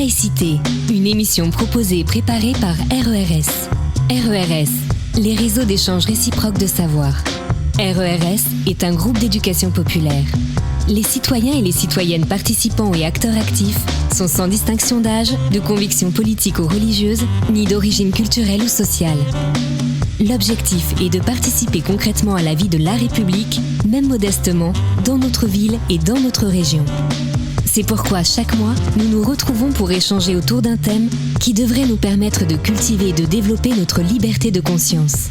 Laïcité, une émission proposée et préparée par RERS. RERS, les réseaux d'échange réciproque de savoir. RERS est un groupe d'éducation populaire. Les citoyens et les citoyennes participants et acteurs actifs sont sans distinction d'âge, de conviction politique ou religieuse, ni d'origine culturelle ou sociale. L'objectif est de participer concrètement à la vie de la République, même modestement, dans notre ville et dans notre région. C'est pourquoi chaque mois, nous nous retrouvons pour échanger autour d'un thème qui devrait nous permettre de cultiver et de développer notre liberté de conscience.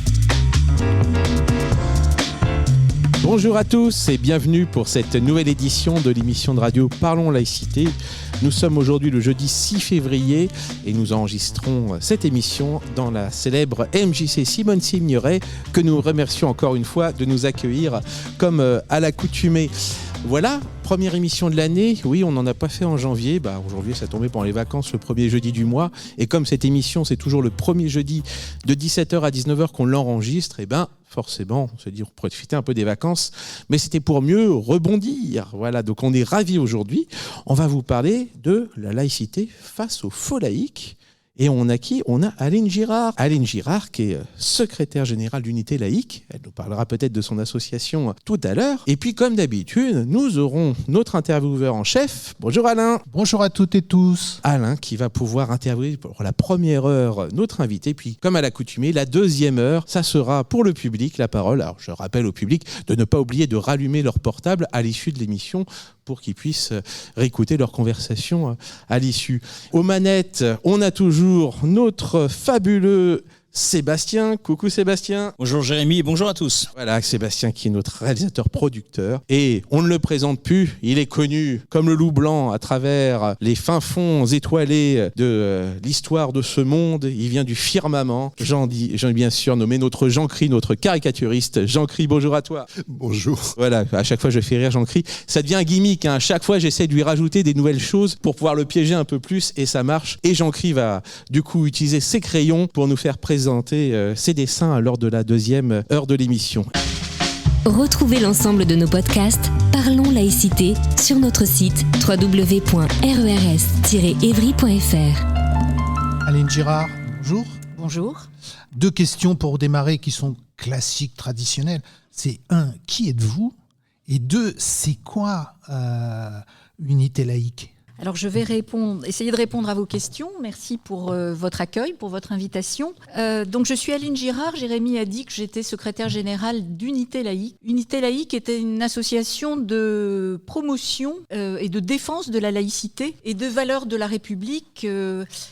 Bonjour à tous et bienvenue pour cette nouvelle édition de l'émission de radio Parlons Laïcité. Nous sommes aujourd'hui le jeudi 6 février et nous enregistrons cette émission dans la célèbre MJC Simone Signoret que nous remercions encore une fois de nous accueillir comme à l'accoutumée. Voilà, première émission de l'année. Oui, on n'en a pas fait en janvier. Aujourd'hui, ça tombait pendant les vacances, le premier jeudi du mois. Et comme cette émission, c'est toujours le premier jeudi de 17h à 19h qu'on l'enregistre, forcément, on se dit, on pourrait profiter un peu des vacances. Mais c'était pour mieux rebondir. Voilà, donc on est ravis aujourd'hui. On va vous parler de la laïcité face aux faux laïcs. Et on a qui ? On a Aline Girard. Aline Girard qui est secrétaire générale d'Unité laïque. Elle nous parlera peut-être de son association tout à l'heure. Et puis comme d'habitude, nous aurons notre intervieweur en chef. Bonjour Alain. Bonjour à toutes et tous. Alain qui va pouvoir interviewer pour la première heure notre invité. Puis comme à l'accoutumée, la deuxième heure, ça sera pour le public la parole. Alors je rappelle au public de ne pas oublier de rallumer leur portable à l'issue de l'émission pour qu'ils puissent réécouter leur conversation à l'issue. Aux manettes, on a toujours notre fabuleux Sébastien. Coucou Sébastien. Bonjour Jérémy et bonjour à tous. Voilà, Sébastien qui est notre réalisateur-producteur. Et on ne le présente plus, il est connu comme le loup blanc à travers les fins fonds étoilés de l'histoire de ce monde. Il vient du firmament. J'en ai bien sûr nommé notre Jean-Cri, notre caricaturiste. Jean-Cri, bonjour à toi. Bonjour. Voilà, à chaque fois je fais rire Jean-Cri. Ça devient un gimmick, hein. À chaque fois j'essaie de lui rajouter des nouvelles choses pour pouvoir le piéger un peu plus et ça marche. Et Jean-Cri va du coup utiliser ses crayons pour nous faire présenter ses dessins lors de la deuxième heure de l'émission. Retrouvez l'ensemble de nos podcasts Parlons Laïcité sur notre site www.rers-evry.fr. Aline Girard, bonjour. Bonjour. 2 questions pour démarrer qui sont classiques, traditionnelles. C'est 1, qui êtes-vous ? Et 2, c'est quoi Unité laïque ? Alors je vais essayer de répondre à vos questions. Merci pour votre accueil, pour votre invitation. Donc je suis Aline Girard. Jérémy a dit que j'étais secrétaire générale d'Unité laïque. Unité laïque était une association de promotion et de défense de la laïcité et de valeurs de la République.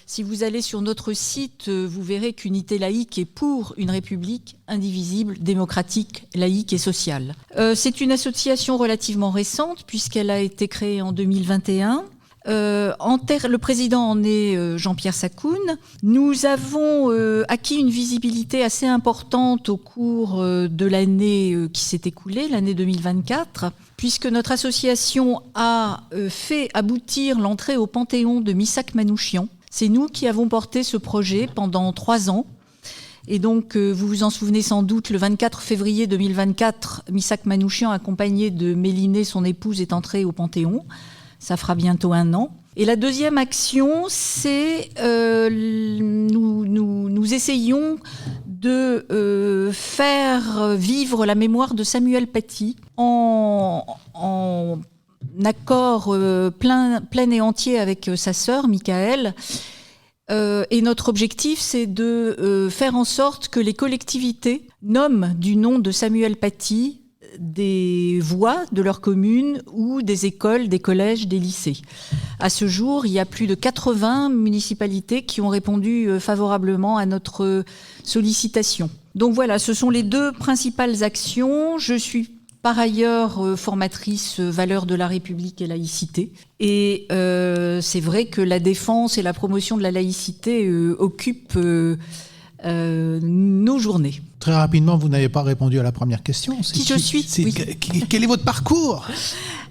Si vous allez sur notre site, vous verrez qu'Unité laïque est pour une République indivisible, démocratique, laïque et sociale. C'est une association relativement récente puisqu'elle a été créée en 2021. Le président en est Jean-Pierre Sakoun. Nous avons acquis une visibilité assez importante au cours de l'année qui s'est écoulée, l'année 2024, puisque notre association a fait aboutir l'entrée au Panthéon de Missak Manouchian. C'est nous qui avons porté ce projet pendant 3 ans. Et donc, vous vous en souvenez sans doute, le 24 février 2024, Missak Manouchian, accompagné de Mélinée, son épouse, est entré au Panthéon. Ça fera bientôt 1 an. Et la deuxième action, c'est nous essayons de faire vivre la mémoire de Samuel Paty en accord plein et entier avec sa sœur, Michaëlle. Et notre objectif, c'est de faire en sorte que les collectivités nomment du nom de Samuel Paty des voies de leur commune ou des écoles, des collèges, des lycées. À ce jour, il y a plus de 80 municipalités qui ont répondu favorablement à notre sollicitation. Donc voilà, ce sont les 2 principales actions. Je suis par ailleurs formatrice valeurs de la République et laïcité. Et c'est vrai que la défense et la promotion de la laïcité occupent nos journées. Très rapidement, vous n'avez pas répondu à la première question. Qui je suis ? Oui. Quel est votre parcours ?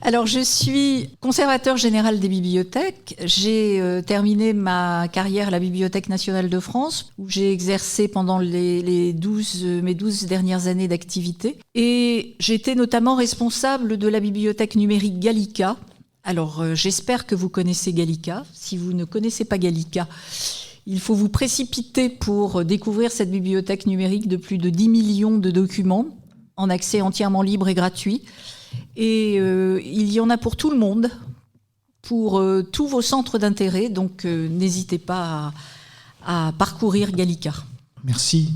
Alors, je suis conservateur général des bibliothèques. J'ai terminé ma carrière à la Bibliothèque nationale de France, où j'ai exercé pendant mes 12 dernières années d'activité. Et j'étais notamment responsable de la bibliothèque numérique Gallica, Alors, j'espère que vous connaissez Gallica. Si vous ne connaissez pas Gallica, il faut vous précipiter pour découvrir cette bibliothèque numérique de plus de 10 millions de documents en accès entièrement libre et gratuit. Et il y en a pour tout le monde, pour tous vos centres d'intérêt. Donc, n'hésitez pas à parcourir Gallica. Merci.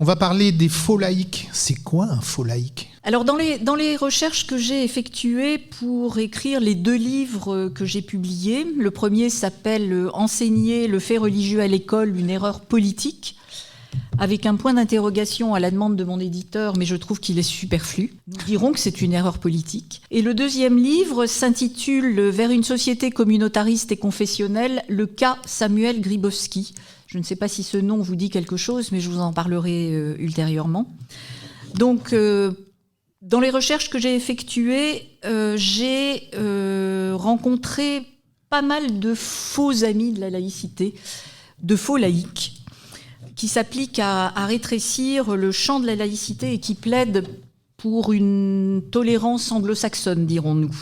On va parler des faux laïcs. C'est quoi un faux laïc ? Alors, dans les recherches que j'ai effectuées pour écrire les 2 livres que j'ai publiés, le premier s'appelle « Enseigner le fait religieux à l'école, une erreur politique », avec un point d'interrogation à la demande de mon éditeur, mais je trouve qu'il est superflu. Nous dirons que c'est une erreur politique. Et le deuxième livre s'intitule « Vers une société communautariste et confessionnelle, le cas Samuel Grybowski ». Je ne sais pas si ce nom vous dit quelque chose, mais je vous en parlerai ultérieurement. Donc, dans les recherches que j'ai effectuées, j'ai rencontré pas mal de faux amis de la laïcité, de faux laïcs, qui s'appliquent à rétrécir le champ de la laïcité et qui plaident pour une tolérance anglo-saxonne, dirons-nous.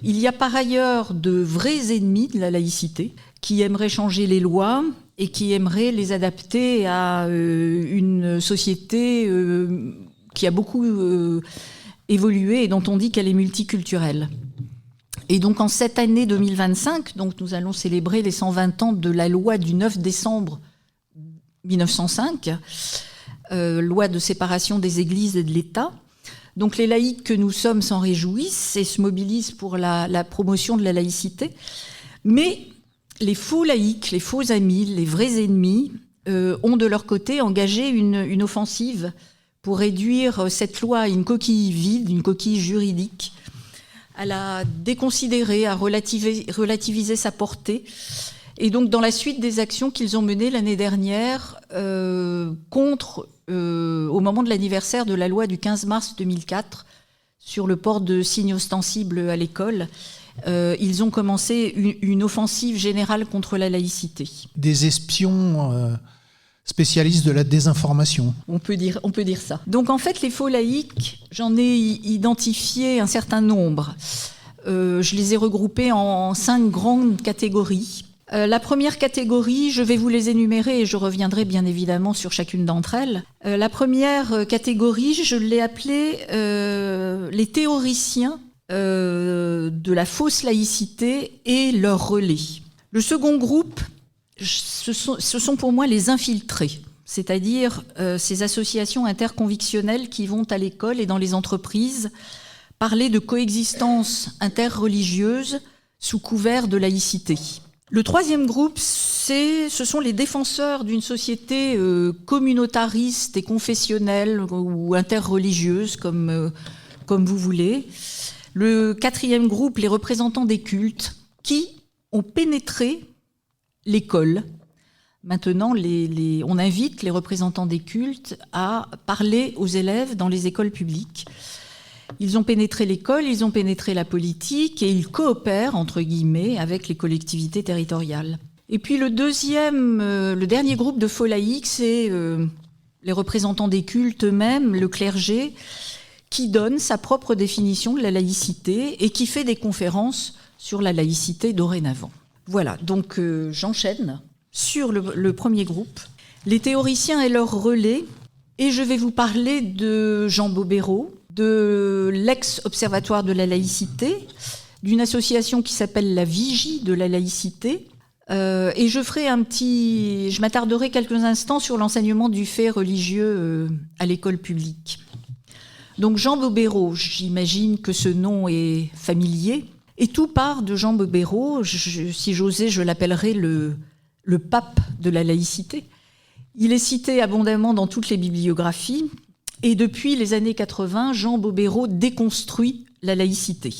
Il y a par ailleurs de vrais ennemis de la laïcité qui aimeraient changer les lois et qui aimeraient les adapter à une société qui a beaucoup évolué et dont on dit qu'elle est multiculturelle. Et donc en cette année 2025, donc nous allons célébrer les 120 ans de la loi du 9 décembre 1905, loi de séparation des églises et de l'État. Donc les laïcs que nous sommes s'en réjouissent et se mobilisent pour la promotion de la laïcité. Mais les faux laïcs, les faux amis, les vrais ennemis ont de leur côté engagé une offensive pour réduire cette loi à une coquille vide, une coquille juridique, à la déconsidérer, à relativiser sa portée. Et donc, dans la suite des actions qu'ils ont menées l'année dernière au moment de l'anniversaire de la loi du 15 mars 2004 sur le port de signes ostensibles à l'école, ils ont commencé une offensive générale contre la laïcité. Des espions spécialistes de la désinformation. On peut dire ça. Donc, en fait, les faux laïcs, j'en ai identifié un certain nombre. Je les ai regroupés en 5 grandes catégories. La première catégorie, je vais vous les énumérer et je reviendrai bien évidemment sur chacune d'entre elles. La première catégorie, je l'ai appelée les théoriciens de la fausse laïcité et leurs relais. Le second groupe, ce sont pour moi les infiltrés, c'est-à-dire ces associations interconvictionnelles qui vont à l'école et dans les entreprises parler de coexistence interreligieuse sous couvert de laïcité. Le troisième groupe, ce sont les défenseurs d'une société communautariste et confessionnelle ou interreligieuse, comme vous voulez. Le quatrième groupe, les représentants des cultes, qui ont pénétré l'école. Maintenant, on invite les représentants des cultes à parler aux élèves dans les écoles publiques. Ils ont pénétré l'école, ils ont pénétré la politique et ils coopèrent, entre guillemets, avec les collectivités territoriales. Et puis le dernier groupe de faux laïcs, c'est les représentants des cultes eux-mêmes, le clergé, qui donne sa propre définition de la laïcité et qui fait des conférences sur la laïcité dorénavant. Voilà, donc j'enchaîne sur le premier groupe, les théoriciens et leurs relais, et je vais vous parler de Jean Bobéro, de l'ex-observatoire de la laïcité, d'une association qui s'appelle la Vigie de la laïcité, et je m'attarderai quelques instants sur l'enseignement du fait religieux à l'école publique. Donc Jean Bobéro, j'imagine que ce nom est familier, et tout part de Jean Bobéro, si j'osais, je l'appellerais le pape de la laïcité. Il est cité abondamment dans toutes les bibliographies, et depuis les années 80, Jean Bobéro déconstruit la laïcité.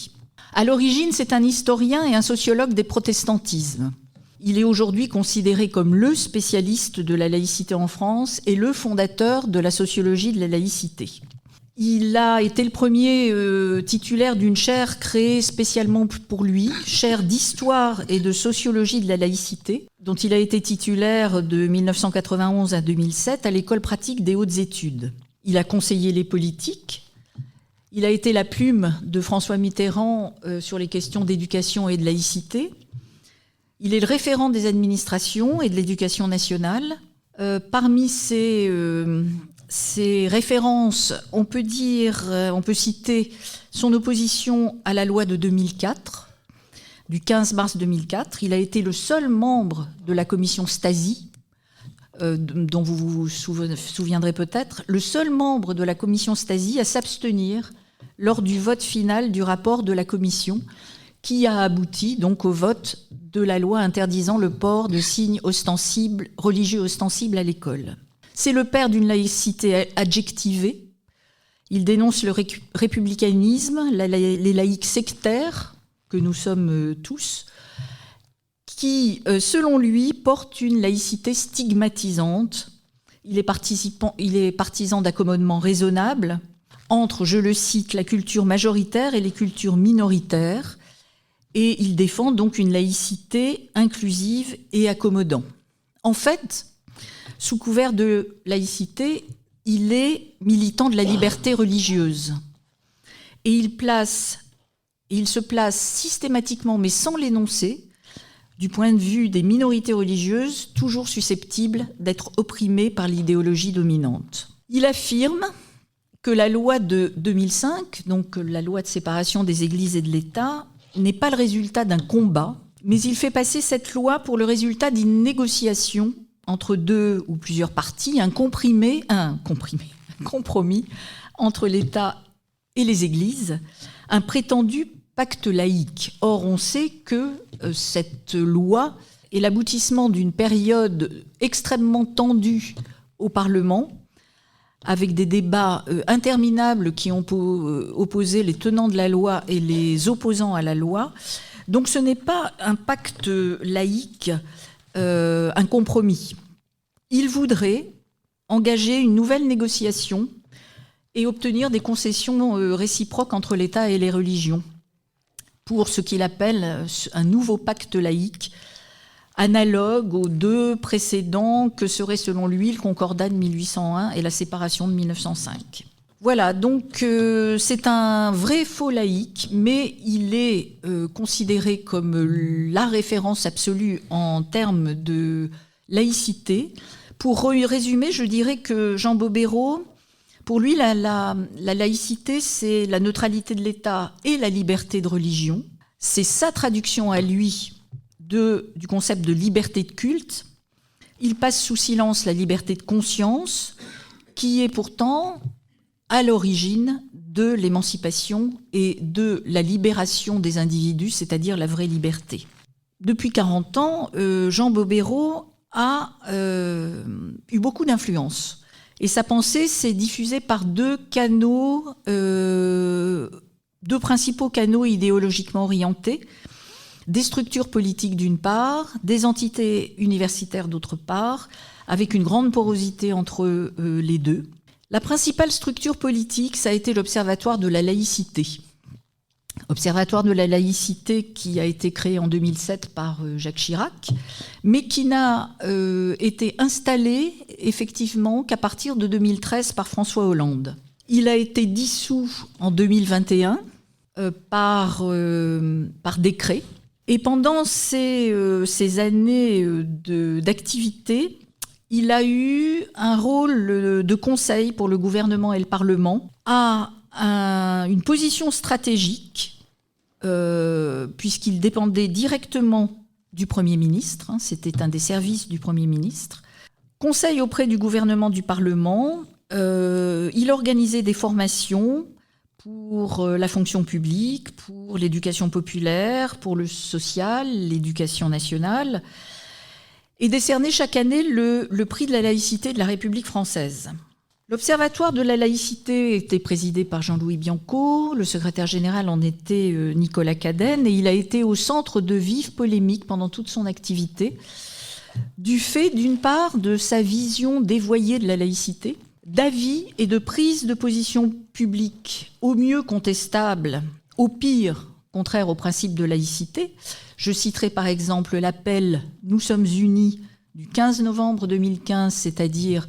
À l'origine, c'est un historien et un sociologue des protestantismes. Il est aujourd'hui considéré comme le spécialiste de la laïcité en France et le fondateur de la sociologie de la laïcité. Il a été le premier titulaire d'une chaire créée spécialement pour lui, chaire d'histoire et de sociologie de la laïcité, dont il a été titulaire de 1991 à 2007 à l'école pratique des hautes études. Il a conseillé les politiques, Il a été la plume de François Mitterrand sur les questions d'éducation et de laïcité. Il est le référent des administrations et de l'éducation nationale. Parmi ses références, on peut citer son opposition à la loi de 2004, du 15 mars 2004. Il a été le seul membre de la commission Stasi, dont vous vous souviendrez peut-être, le seul membre de la commission Stasi à s'abstenir lors du vote final du rapport de la commission, qui a abouti donc au vote de la loi interdisant le port de signes religieux ostensibles à l'école. C'est le père d'une laïcité adjectivée. Il dénonce le républicanisme, les laïcs sectaires, que nous sommes tous, qui, selon lui, portent une laïcité stigmatisante. Il est partisan d'accommodements raisonnables entre, je le cite, la culture majoritaire et les cultures minoritaires, et il défend donc une laïcité inclusive et accommodante. En fait, sous couvert de laïcité, il est militant de la liberté religieuse. Et il se place systématiquement, mais sans l'énoncer, du point de vue des minorités religieuses, toujours susceptibles d'être opprimées par l'idéologie dominante. Il affirme que la loi de 2005, donc la loi de séparation des églises et de l'État, n'est pas le résultat d'un combat, mais il fait passer cette loi pour le résultat d'une négociation entre deux ou plusieurs parties, un compromis entre l'État et les églises, un prétendu pacte laïque. Or, on sait que cette loi est l'aboutissement d'une période extrêmement tendue au Parlement, avec des débats interminables qui ont opposé les tenants de la loi et les opposants à la loi. Donc ce n'est pas un pacte laïque, un compromis. Il voudrait engager une nouvelle négociation et obtenir des concessions réciproques entre l'État et les religions pour ce qu'il appelle un nouveau pacte laïque, analogue aux deux précédents que seraient selon lui le Concordat de 1801 et la séparation de 1905. Voilà, donc c'est un vrai faux laïque, mais il est considéré comme la référence absolue en termes de laïcité. Pour résumer, je dirais que Jean Bobéro, pour lui, la laïcité, c'est la neutralité de l'État et la liberté de religion. C'est sa traduction à lui du concept de liberté de culte. Il passe sous silence la liberté de conscience, qui est pourtant à l'origine de l'émancipation et de la libération des individus, c'est-à-dire la vraie liberté. Depuis 40 ans, Jean Bobéro a eu beaucoup d'influence. Et sa pensée s'est diffusée par deux principaux canaux idéologiquement orientés, des structures politiques d'une part, des entités universitaires d'autre part, avec une grande porosité entre les deux. La principale structure politique, ça a été l'Observatoire de la laïcité. Observatoire de la laïcité qui a été créé en 2007 par Jacques Chirac, mais qui n'a été installé effectivement qu'à partir de 2013 par François Hollande. Il a été dissous en 2021 par décret. Et pendant ces années d'activité, il a eu un rôle de conseil pour le gouvernement et le Parlement, à une position stratégique, puisqu'il dépendait directement du Premier ministre, c'était un des services du Premier ministre, conseil auprès du gouvernement, du Parlement, il organisait des formations pour la fonction publique, pour l'éducation populaire, pour le social, l'éducation nationale, et décernait chaque année le prix de la laïcité de la République française. L'Observatoire de la laïcité était présidé par Jean-Louis Bianco, le secrétaire général en était Nicolas Cadenne, et il a été au centre de vives polémiques pendant toute son activité, du fait, d'une part, de sa vision dévoyée de la laïcité, d'avis et de prise de position publique au mieux contestables, au pire contraire au principe de laïcité. Je citerai par exemple l'appel « Nous sommes unis » du 15 novembre 2015, c'est-à-dire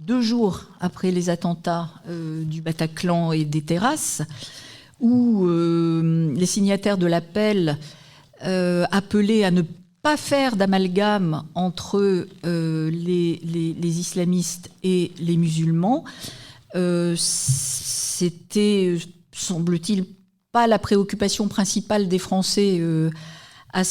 2 jours après les attentats du Bataclan et des Terrasses, où les signataires de l'appel appelaient à ne pas faire d'amalgame entre les islamistes et les musulmans. C'était, semble-t-il, pas la préoccupation principale des Français à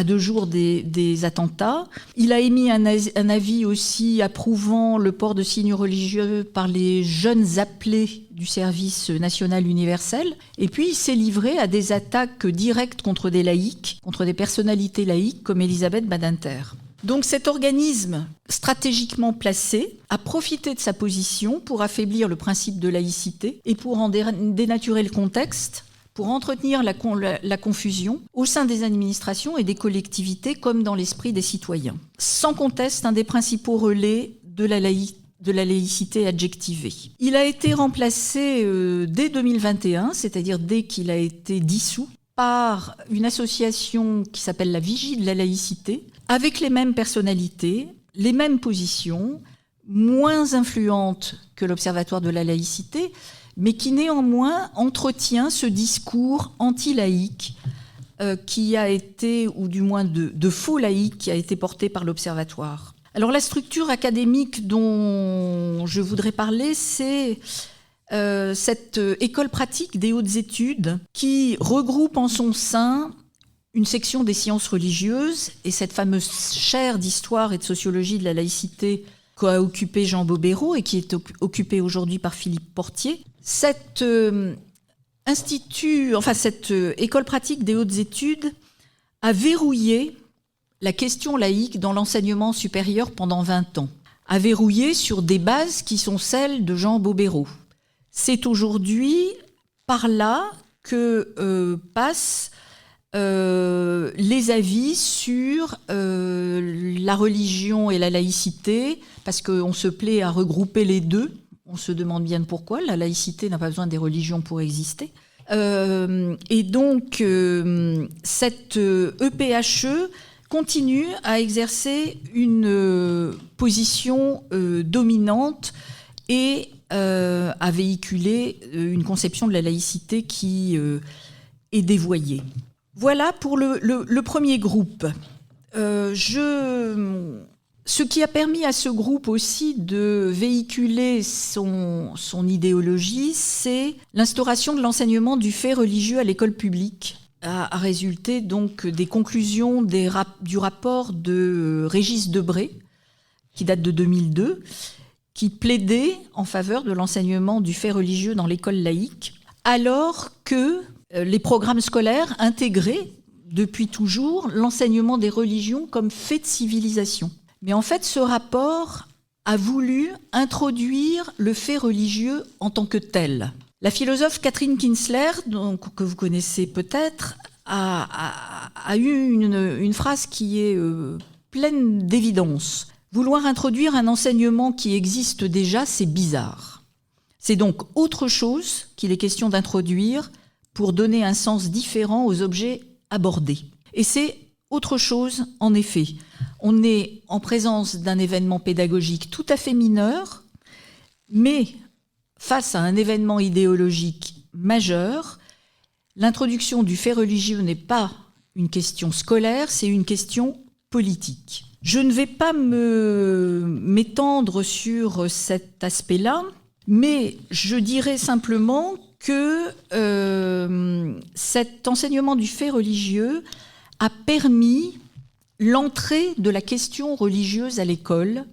2 jours des attentats. Il a émis un avis aussi approuvant le port de signes religieux par les jeunes appelés du service national universel. Et puis il s'est livré à des attaques directes contre des laïcs, contre des personnalités laïques comme Elisabeth Badinter. Donc cet organisme stratégiquement placé a profité de sa position pour affaiblir le principe de laïcité et pour en dénaturer le contexte, pour entretenir la confusion au sein des administrations et des collectivités comme dans l'esprit des citoyens. Sans conteste, un des principaux relais de la laïcité adjectivée. Il a été remplacé dès 2021, c'est-à-dire dès qu'il a été dissous, par une association qui s'appelle la Vigie de la laïcité, avec les mêmes personnalités, les mêmes positions, moins influentes que l'Observatoire de la laïcité, mais qui néanmoins entretient ce discours anti-laïque qui a été, ou du moins de faux laïque, qui a été porté par l'Observatoire. Alors la structure académique dont je voudrais parler, c'est cette école pratique des hautes études qui regroupe en son sein une section des sciences religieuses et cette fameuse chaire d'histoire et de sociologie de la laïcité qu'a occupé Jean Bobéro et qui est occupée aujourd'hui par Philippe Portier. Cette école pratique des hautes études a verrouillé la question laïque dans l'enseignement supérieur pendant 20 ans, a verrouillé sur des bases qui sont celles de Jean Bobéro. C'est aujourd'hui par là que passent les avis sur la religion et la laïcité, parce qu'on se plaît à regrouper les deux. On se demande bien pourquoi. La laïcité n'a pas besoin des religions pour exister. Et donc, cette EPHE continue à exercer une position dominante et à véhiculer une conception de la laïcité qui est dévoyée. Voilà pour le premier groupe. Ce qui a permis à ce groupe aussi de véhiculer son idéologie, c'est l'instauration de l'enseignement du fait religieux à l'école publique, a résulté donc des conclusions du rapport de Régis Debray, qui date de 2002, qui plaidait en faveur de l'enseignement du fait religieux dans l'école laïque, alors que les programmes scolaires intégraient depuis toujours l'enseignement des religions comme fait de civilisation. Mais en fait, ce rapport a voulu introduire le fait religieux en tant que tel. La philosophe Catherine Kinsler, donc, que vous connaissez peut-être, a eu une phrase qui est pleine d'évidence. Vouloir introduire un enseignement qui existe déjà, c'est bizarre. C'est donc autre chose qu'il est question d'introduire pour donner un sens différent aux objets abordés. Et c'est autre chose, en effet. On est en présence d'un événement pédagogique tout à fait mineur, mais face à un événement idéologique majeur, l'introduction du fait religieux n'est pas une question scolaire, c'est une question politique. Je ne vais pas m'étendre sur cet aspect-là, mais je dirais simplement que cet enseignement du fait religieux a permis l'entrée de la question religieuse à l'école.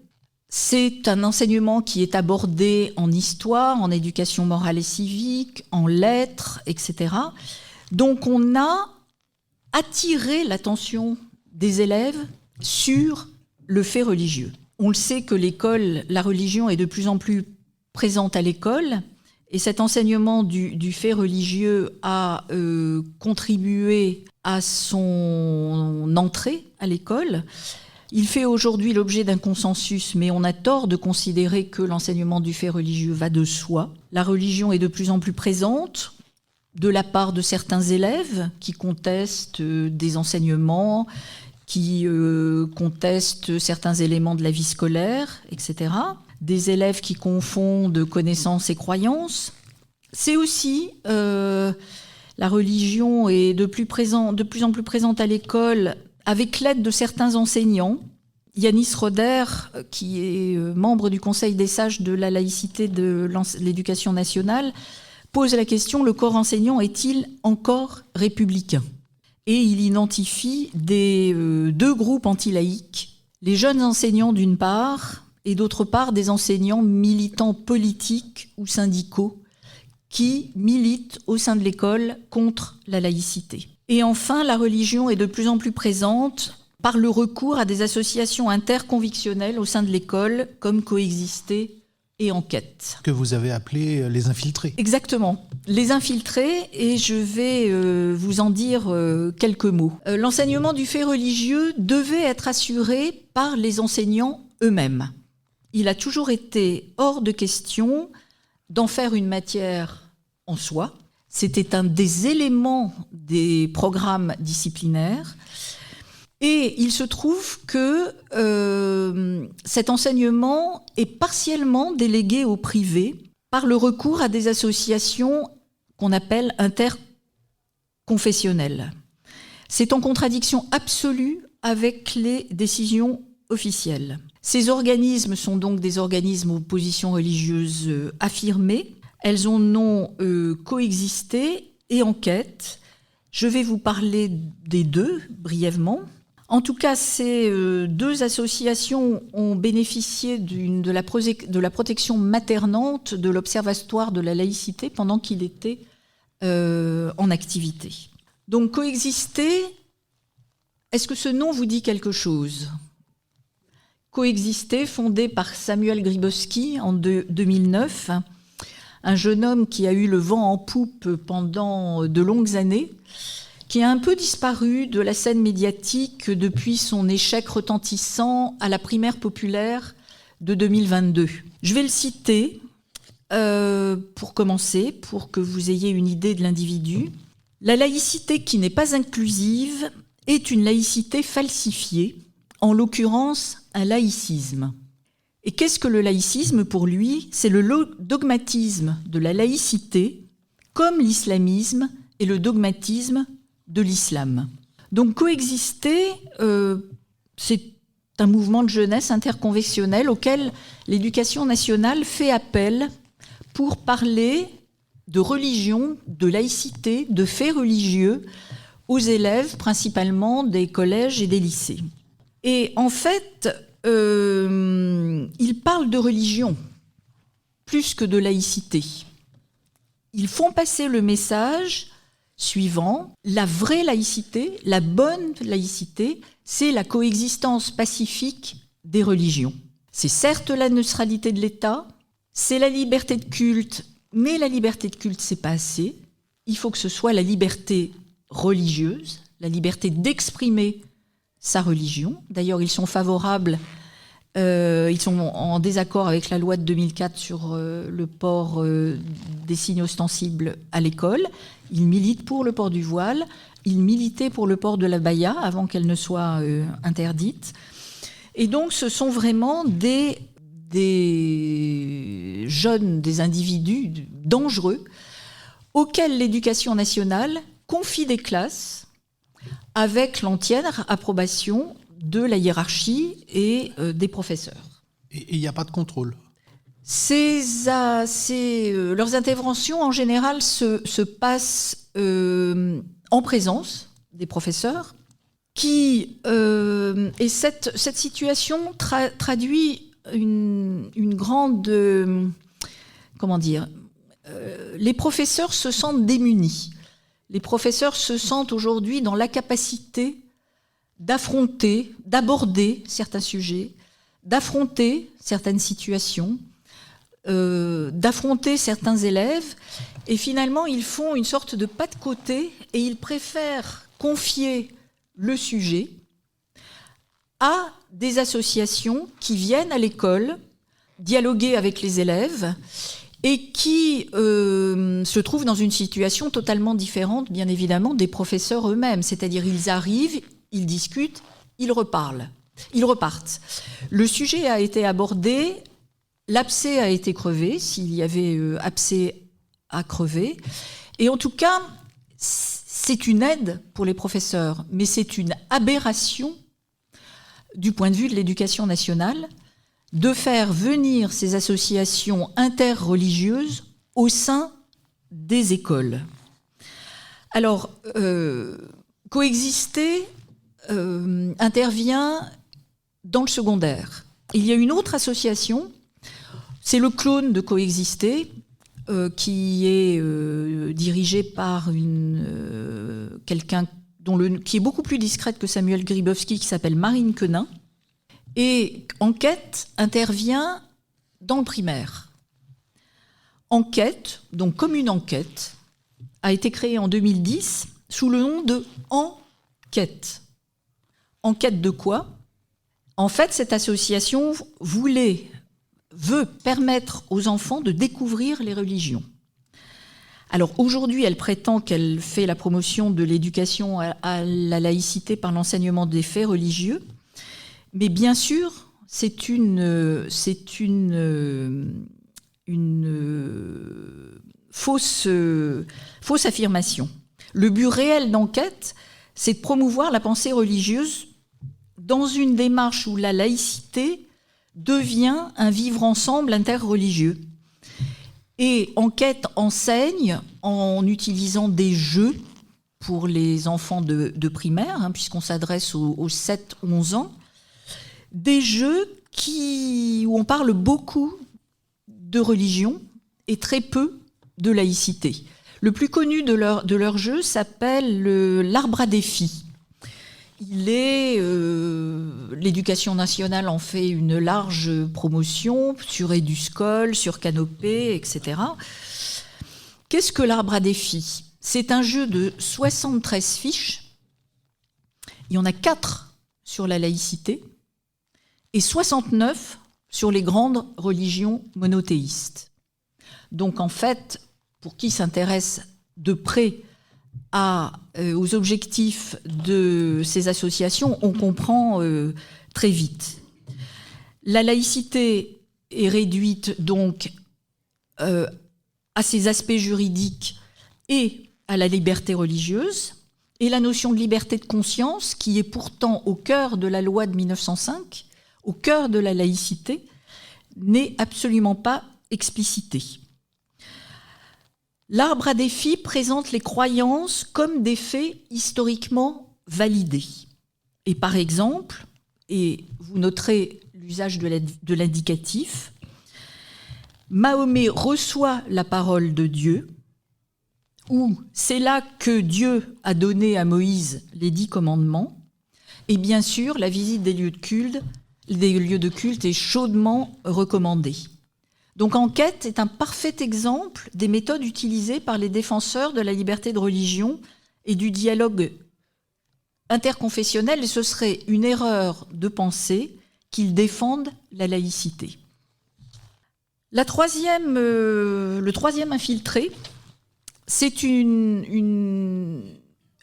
C'est un enseignement qui est abordé en histoire, en éducation morale et civique, en lettres, etc. Donc on a attiré l'attention des élèves sur le fait religieux. On le sait que la religion est de plus en plus présente à l'école, et cet enseignement du fait religieux a contribué à son entrée à l'école. Il fait aujourd'hui l'objet d'un consensus, mais on a tort de considérer que l'enseignement du fait religieux va de soi. La religion est de plus en plus présente de la part de certains élèves qui contestent des enseignements, qui contestent certains éléments de la vie scolaire, etc. des élèves qui confondent connaissances et croyances. C'est aussi la religion est de plus en plus présente à l'école avec l'aide de certains enseignants. Yanis Roder, qui est membre du Conseil des sages de la laïcité de l'éducation nationale, pose la question: le corps enseignant est-il encore républicain ? Et il identifie deux groupes anti-laïques, les jeunes enseignants d'une part, et d'autre part des enseignants militants politiques ou syndicaux qui militent au sein de l'école contre la laïcité. Et enfin, la religion est de plus en plus présente par le recours à des associations interconvictionnelles au sein de l'école, comme Coexister et Enquête. Que vous avez appelé les infiltrés. Exactement, les infiltrés, et je vais vous en dire quelques mots. L'enseignement du fait religieux devait être assuré par les enseignants eux-mêmes. Il a toujours été hors de question d'en faire une matière en soi. C'était un des éléments des programmes disciplinaires. Et il se trouve que cet enseignement est partiellement délégué au privé par le recours à des associations qu'on appelle interconfessionnelles. C'est en contradiction absolue avec les décisions officielles. Ces organismes sont donc des organismes aux positions religieuses affirmées. Elles ont Coexisté et Enquête. Je vais vous parler des deux brièvement. En tout cas, ces deux associations ont bénéficié de la protection maternante de l'Observatoire de la laïcité pendant qu'il était en activité. Donc, Coexister, est-ce que ce nom vous dit quelque chose ? Coexister, fondé par Samuel Grybowski en 2009, un jeune homme qui a eu le vent en poupe pendant de longues années, qui a un peu disparu de la scène médiatique depuis son échec retentissant à la primaire populaire de 2022. Je vais le citer pour commencer, pour que vous ayez une idée de l'individu. La laïcité qui n'est pas inclusive est une laïcité falsifiée, en l'occurrence un laïcisme. Et qu'est-ce que le laïcisme pour lui ? C'est le dogmatisme de la laïcité, comme l'islamisme et le dogmatisme de l'islam. Donc Coexister, c'est un mouvement de jeunesse interconfessionnel auquel l'éducation nationale fait appel pour parler de religion, de laïcité, de faits religieux aux élèves, principalement des collèges et des lycées. Et en fait, ils parlent de religion plus que de laïcité. Ils font passer le message suivant: la vraie laïcité, la bonne laïcité, c'est la coexistence pacifique des religions. C'est certes la neutralité de l'État, c'est la liberté de culte, mais la liberté de culte, c'est pas assez. Il faut que ce soit la liberté religieuse, la liberté d'exprimer sa religion. D'ailleurs, ils sont favorables, ils sont en désaccord avec la loi de 2004 sur le port des signes ostensibles à l'école. Ils militent pour le port du voile. Ils militaient pour le port de l'abaya avant qu'elle ne soit interdite. Et donc, ce sont vraiment des jeunes, des individus dangereux auxquels l'éducation nationale confie des classes avec l'entière approbation de la hiérarchie et des professeurs. Et il n'y a pas de contrôle. Leurs interventions, en général, se passent en présence des professeurs et cette situation traduit une grande... comment dire ? Les professeurs se sentent démunis. Les professeurs se sentent aujourd'hui dans la capacité d'affronter, d'aborder certains sujets, d'affronter certaines situations, d'affronter certains élèves. Et finalement, ils font une sorte de pas de côté et ils préfèrent confier le sujet à des associations qui viennent à l'école dialoguer avec les élèves et qui se trouvent dans une situation totalement différente, bien évidemment, des professeurs eux-mêmes. C'est-à-dire, ils arrivent, ils discutent, ils repartent. Le sujet a été abordé l'abcès a été crevé, s'il y avait abcès à crever. Et en tout cas, c'est une aide pour les professeurs, mais c'est une aberration du point de vue de l'éducation nationale de faire venir ces associations interreligieuses au sein des écoles. Alors, Coexister intervient dans le secondaire. Il y a une autre association, c'est le clone de Coexister, qui est dirigé par quelqu'un qui est beaucoup plus discrète que Samuel Grybowski, qui s'appelle Marine Quenin. Et Enquête intervient dans le primaire. Enquête, donc comme une enquête, a été créée en 2010 sous le nom de Enquête. Enquête de quoi ? En fait, cette association veut permettre aux enfants de découvrir les religions. Alors aujourd'hui, elle prétend qu'elle fait la promotion de l'éducation à la laïcité par l'enseignement des faits religieux, mais bien sûr, c'est une fausse affirmation. Le but réel d'Enquête, c'est de promouvoir la pensée religieuse dans une démarche où la laïcité devient un vivre ensemble interreligieux. Et Enquête enseigne en utilisant des jeux pour les enfants de primaire, puisqu'on s'adresse aux 7-11 ans, des jeux où on parle beaucoup de religion et très peu de laïcité. Le plus connu de leur jeu s'appelle l'arbre à défi. L'éducation nationale en fait une large promotion sur Eduscol, sur Canopé, etc. Qu'est-ce que l'arbre à défi ? C'est un jeu de 73 fiches. Il y en a 4 sur la laïcité et 69 sur les grandes religions monothéistes. Donc en fait, pour qui s'intéresse de près aux objectifs de ces associations, on comprend très vite. La laïcité est réduite donc à ses aspects juridiques et à la liberté religieuse, et la notion de liberté de conscience, qui est pourtant au cœur de la loi de 1905, au cœur de la laïcité, n'est absolument pas explicitée. L'arbre à défi présente les croyances comme des faits historiquement validés. Et par exemple, et vous noterez l'usage de l'indicatif, Mahomet reçoit la parole de Dieu, ou c'est là que Dieu a donné à Moïse les 10 commandements, et bien sûr, la visite des lieux de culte est chaudement recommandée. Donc Enquête est un parfait exemple des méthodes utilisées par les défenseurs de la liberté de religion et du dialogue interconfessionnel, et ce serait une erreur de penser qu'ils défendent la laïcité. Le troisième infiltré, c'est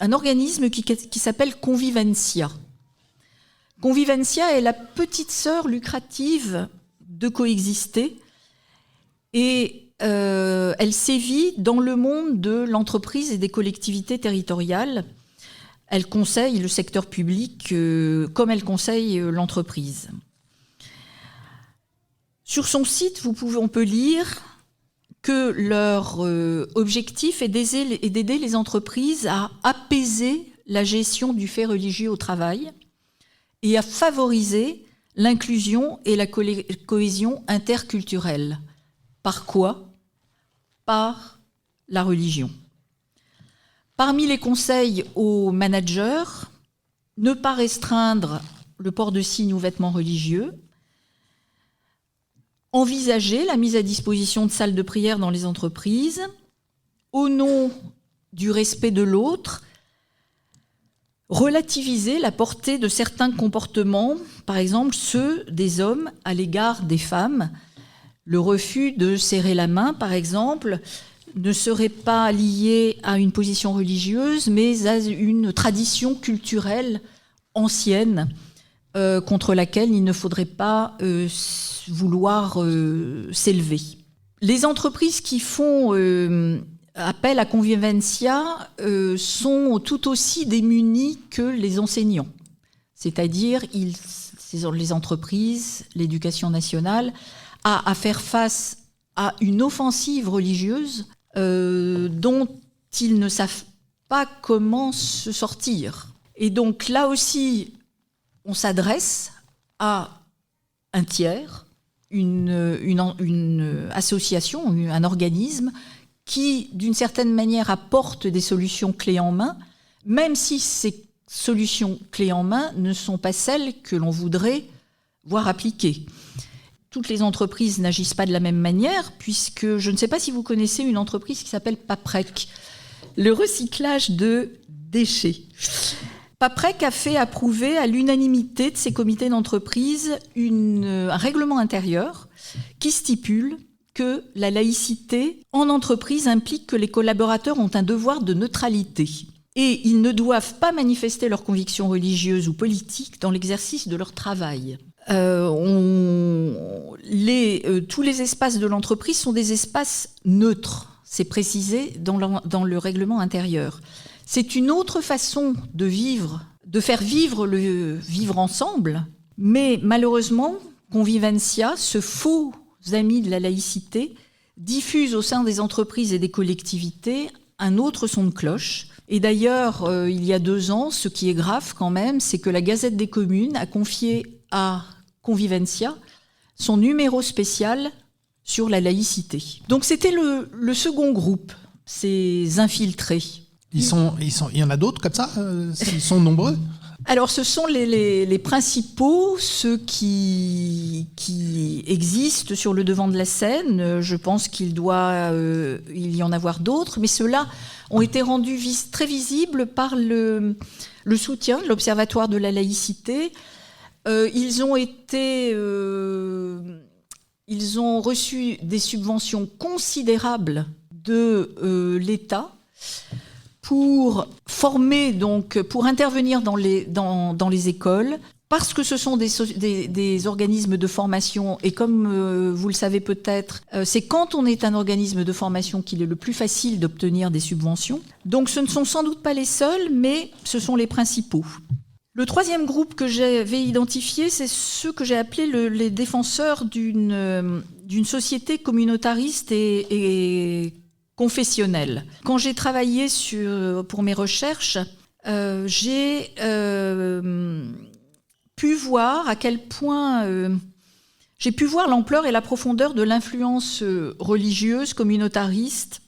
un organisme qui s'appelle Convivencia. Convivencia est la petite sœur lucrative de Coexister, et elle sévit dans le monde de l'entreprise et des collectivités territoriales. Elle conseille le secteur public comme elle conseille l'entreprise. Sur son site, on peut lire que leur objectif est d'aider les entreprises à apaiser la gestion du fait religieux au travail et à favoriser l'inclusion et la cohésion interculturelle. Par quoi ? Par la religion. Parmi les conseils aux managers, ne pas restreindre le port de signes ou vêtements religieux, envisager la mise à disposition de salles de prière dans les entreprises, au nom du respect de l'autre, relativiser la portée de certains comportements, par exemple ceux des hommes à l'égard des femmes. Le refus de serrer la main, par exemple, ne serait pas lié à une position religieuse, mais à une tradition culturelle ancienne contre laquelle il ne faudrait pas vouloir s'élever. Les entreprises qui font appel à convivencia sont tout aussi démunies que les enseignants. C'est-à-dire, les entreprises, l'éducation nationale, a à faire face à une offensive religieuse dont ils ne savent pas comment se sortir. Et donc là aussi, on s'adresse à un tiers, une association, un organisme qui, d'une certaine manière, apporte des solutions clés en main, même si ces solutions clés en main ne sont pas celles que l'on voudrait voir appliquées. Toutes les entreprises n'agissent pas de la même manière, puisque je ne sais pas si vous connaissez une entreprise qui s'appelle Paprec, le recyclage de déchets. Paprec a fait approuver à l'unanimité de ses comités d'entreprise un règlement intérieur qui stipule que la laïcité en entreprise implique que les collaborateurs ont un devoir de neutralité et ils ne doivent pas manifester leurs convictions religieuses ou politiques dans l'exercice de leur travail. Tous les espaces de l'entreprise sont des espaces neutres, c'est précisé dans le règlement intérieur. C'est une autre façon de faire vivre le vivre ensemble, mais malheureusement, Convivencia, ce faux ami de la laïcité, diffuse au sein des entreprises et des collectivités un autre son de cloche. Et d'ailleurs, il y a 2 ans, ce qui est grave quand même, c'est que la Gazette des communes a confié à Convivencia son numéro spécial sur la laïcité. Donc c'était le second groupe, ces infiltrés. Il y en a d'autres comme ça ils sont nombreux? Alors, ce sont les principaux, ceux qui existent sur le devant de la scène. Je pense qu'il doit y en avoir d'autres, mais ceux-là ont été rendus très visibles par le soutien de l'Observatoire de la laïcité. Ils ont reçu des subventions considérables de l'État pour former, pour intervenir dans les écoles, parce que ce sont des organismes de formation, et comme vous le savez peut-être, c'est quand on est un organisme de formation qu'il est le plus facile d'obtenir des subventions. Donc ce ne sont sans doute pas les seuls, mais ce sont les principaux. Le troisième groupe que j'avais identifié, c'est ceux que j'ai appelés les défenseurs d'une société communautariste et confessionnelle. Quand j'ai travaillé pour mes recherches, j'ai pu voir à quel point j'ai pu voir l'ampleur et la profondeur de l'influence religieuse communautariste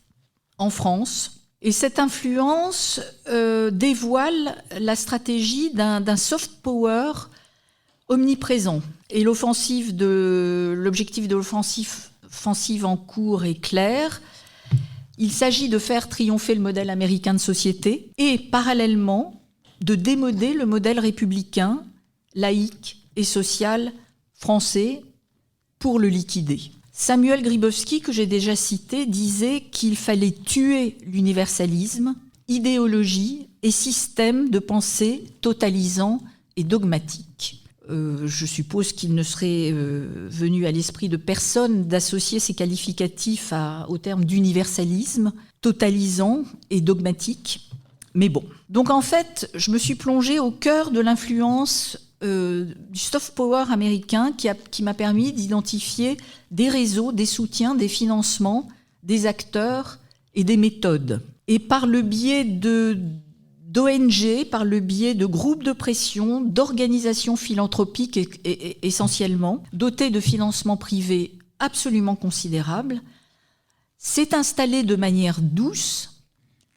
en France. Et cette influence dévoile la stratégie d'un soft power omniprésent. Et l'objectif de l'offensive en cours est clair. Il s'agit de faire triompher le modèle américain de société et, parallèlement, de démoder le modèle républicain, laïque et social français pour le liquider. Samuel Grybowski, que j'ai déjà cité, disait qu'il fallait tuer l'universalisme, idéologie et système de pensée totalisant et dogmatique. Je suppose qu'il ne serait venu à l'esprit de personne d'associer ces qualificatifs au terme d'universalisme, totalisant et dogmatique. Mais bon. Donc en fait, je me suis plongée au cœur de l'influence du soft power américain qui m'a permis d'identifier des réseaux, des soutiens, des financements, des acteurs et des méthodes. Et par le biais d'ONG, par le biais de groupes de pression, d'organisations philanthropiques essentiellement, dotées de financements privés absolument considérables, s'est installé de manière douce,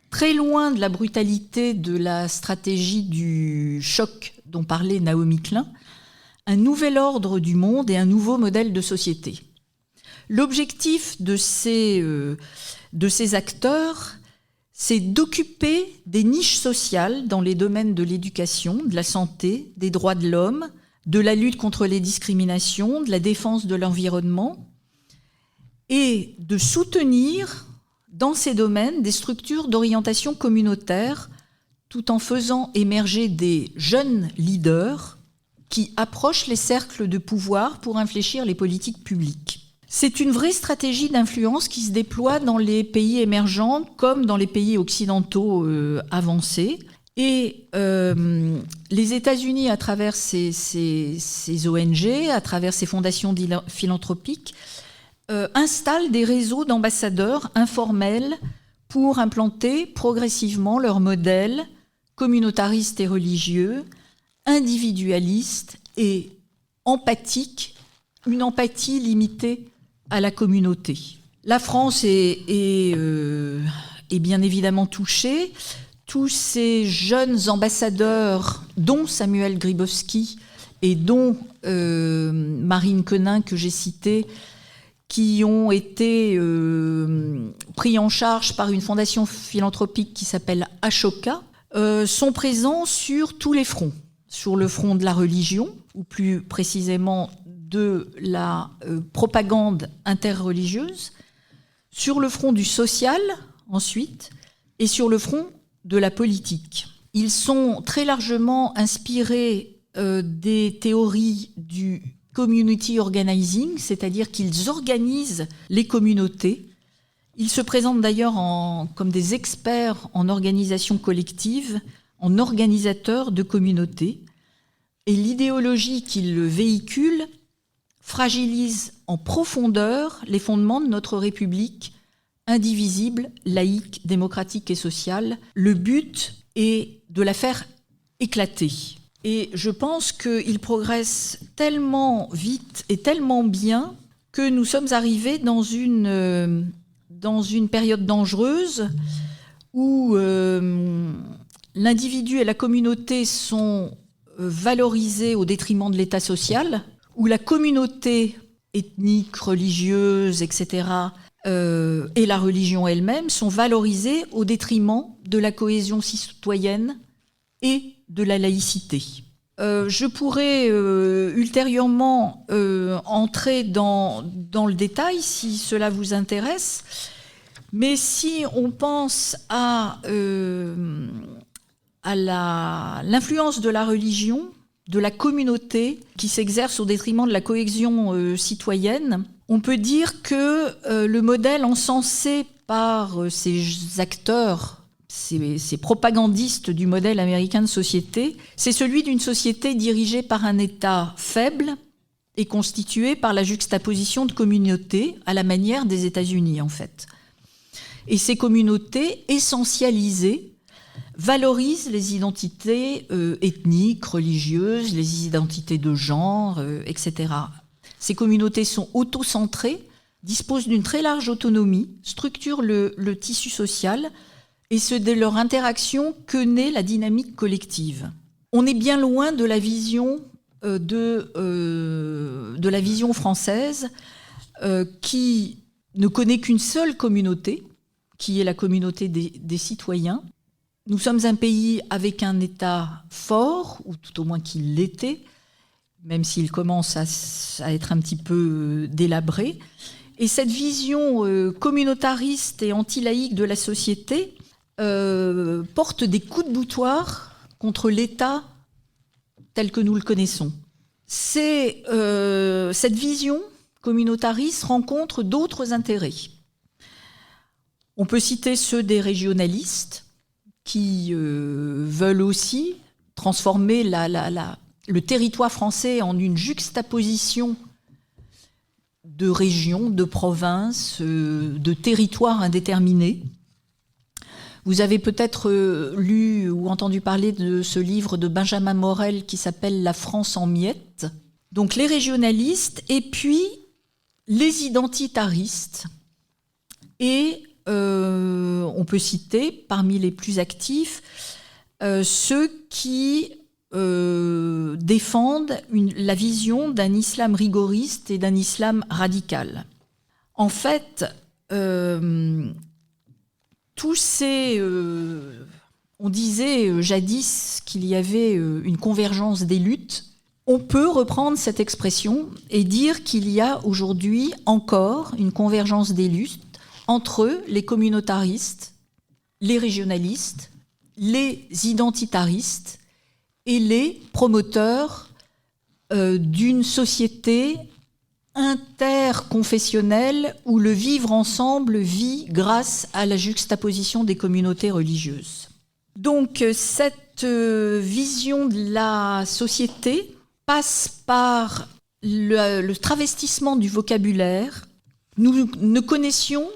très loin de la brutalité de la stratégie du choc dont parlait Naomi Klein, un nouvel ordre du monde et un nouveau modèle de société. L'objectif de ces acteurs, c'est d'occuper des niches sociales dans les domaines de l'éducation, de la santé, des droits de l'homme, de la lutte contre les discriminations, de la défense de l'environnement, et de soutenir dans ces domaines des structures d'orientation communautaire tout en faisant émerger des jeunes leaders qui approchent les cercles de pouvoir pour infléchir les politiques publiques. C'est une vraie stratégie d'influence qui se déploie dans les pays émergents comme dans les pays occidentaux avancés. Et les États-Unis, à travers ces ONG, à travers ces fondations philanthropiques, installent des réseaux d'ambassadeurs informels pour implanter progressivement leur modèle communautariste et religieux, individualiste et empathique, une empathie limitée à la communauté. La France est bien évidemment touchée. Tous ces jeunes ambassadeurs, dont Samuel Grybowski et dont Marine Quenin, que j'ai citée, qui ont été pris en charge par une fondation philanthropique qui s'appelle Ashoka, sont présents sur tous les fronts. Sur le front de la religion, ou plus précisément de la propagande interreligieuse, sur le front du social, ensuite, et sur le front de la politique. Ils sont très largement inspirés des théories du community organizing, c'est-à-dire qu'ils organisent les communautés. Ils se présentent d'ailleurs comme des experts en organisation collective, en organisateurs de communautés. Et l'idéologie qu'ils véhiculent fragilise en profondeur les fondements de notre République indivisible, laïque, démocratique et sociale. Le but est de la faire éclater. Et je pense qu'il progresse tellement vite et tellement bien que nous sommes arrivés dans une période dangereuse où l'individu et la communauté sont valorisés au détriment de l'État social, où la communauté ethnique, religieuse, etc., et la religion elle-même sont valorisées au détriment de la cohésion citoyenne et de la laïcité. Je pourrais ultérieurement entrer dans le détail si cela vous intéresse, mais si on pense à l'influence de la religion, de la communauté qui s'exerce au détriment de la cohésion citoyenne, on peut dire que le modèle encensé par ces acteurs, ces propagandistes du modèle américain de société, c'est celui d'une société dirigée par un État faible et constituée par la juxtaposition de communautés à la manière des États-Unis, en fait. Et ces communautés essentialisées valorisent les identités ethniques, religieuses, les identités de genre, etc. Ces communautés sont autocentrées, disposent d'une très large autonomie, structurent le tissu social, et c'est de leur interaction que naît la dynamique collective. On est bien loin de la vision de la vision française qui ne connaît qu'une seule communauté, qui est la communauté des citoyens. Nous sommes un pays avec un État fort, ou tout au moins qu'il l'était, même s'il commence à être un petit peu délabré. Et cette vision communautariste et anti-laïque de la société porte des coups de boutoir contre l'État tel que nous le connaissons. Cette vision communautariste rencontre d'autres intérêts. On peut citer ceux des régionalistes qui veulent aussi transformer le territoire français en une juxtaposition de régions, de provinces, de territoires indéterminés. Vous avez peut-être lu ou entendu parler de ce livre de Benjamin Morel qui s'appelle « La France en miettes ». Donc les régionalistes et puis les identitaristes. Et on peut citer parmi les plus actifs ceux qui défendent la vision d'un islam rigoriste et d'un islam radical. En fait, tous ces... on disait jadis qu'il y avait une convergence des luttes. On peut reprendre cette expression et dire qu'il y a aujourd'hui encore une convergence des luttes entre les communautaristes, les régionalistes, les identitaristes et les promoteurs d'une société interconfessionnelle où le vivre ensemble vit grâce à la juxtaposition des communautés religieuses. Donc cette vision de la société passe par le travestissement du vocabulaire. Nous ne connaissions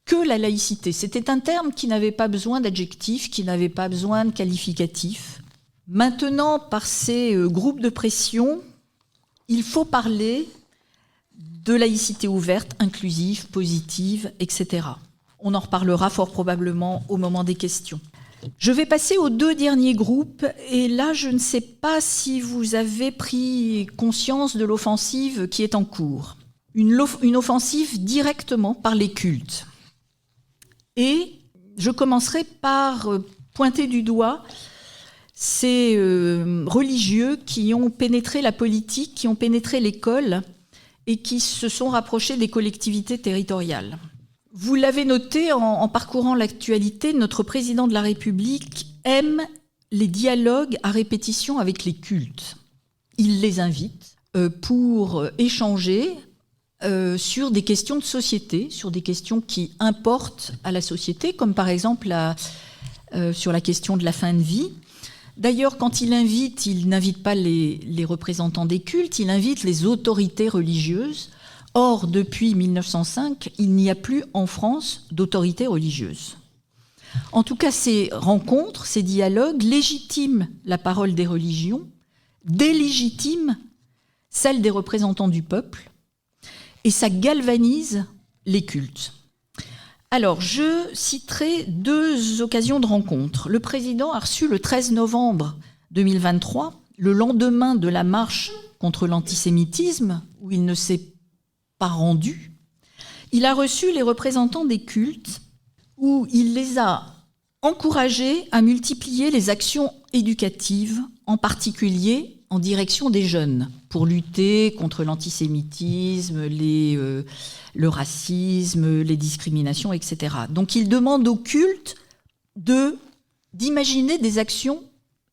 que la laïcité. C'était un terme qui n'avait pas besoin d'adjectifs, qui n'avait pas besoin de qualificatifs. Maintenant, par ces groupes de pression, il faut parler de laïcité ouverte, inclusive, positive, etc. On en reparlera fort probablement au moment des questions. Je vais passer aux 2 derniers groupes, et là, je ne sais pas si vous avez pris conscience de l'offensive qui est en cours. Une offensive directement par les cultes. Et je commencerai par pointer du doigt ces religieux qui ont pénétré la politique, qui ont pénétré l'école et qui se sont rapprochés des collectivités territoriales. Vous l'avez noté en parcourant l'actualité, notre président de la République aime les dialogues à répétition avec les cultes. Il les invite pour échanger sur des questions de société, sur des questions qui importent à la société, comme par exemple sur la question de la fin de vie. D'ailleurs, quand il n'invite pas les représentants des cultes, il invite les autorités religieuses. Or, depuis 1905, il n'y a plus en France d'autorité religieuse. En tout cas, ces rencontres, ces dialogues légitiment la parole des religions, délégitiment celle des représentants du peuple, et ça galvanise les cultes. Alors, je citerai 2 occasions de rencontre. Le président a reçu le 13 novembre 2023, le lendemain de la marche contre l'antisémitisme, où il ne s'est pas rendu. Il a reçu les représentants des cultes, où il les a encouragés à multiplier les actions éducatives, en particulier en direction des jeunes, pour lutter contre l'antisémitisme, le racisme, les discriminations, etc. Donc il demande aux cultes d'imaginer des actions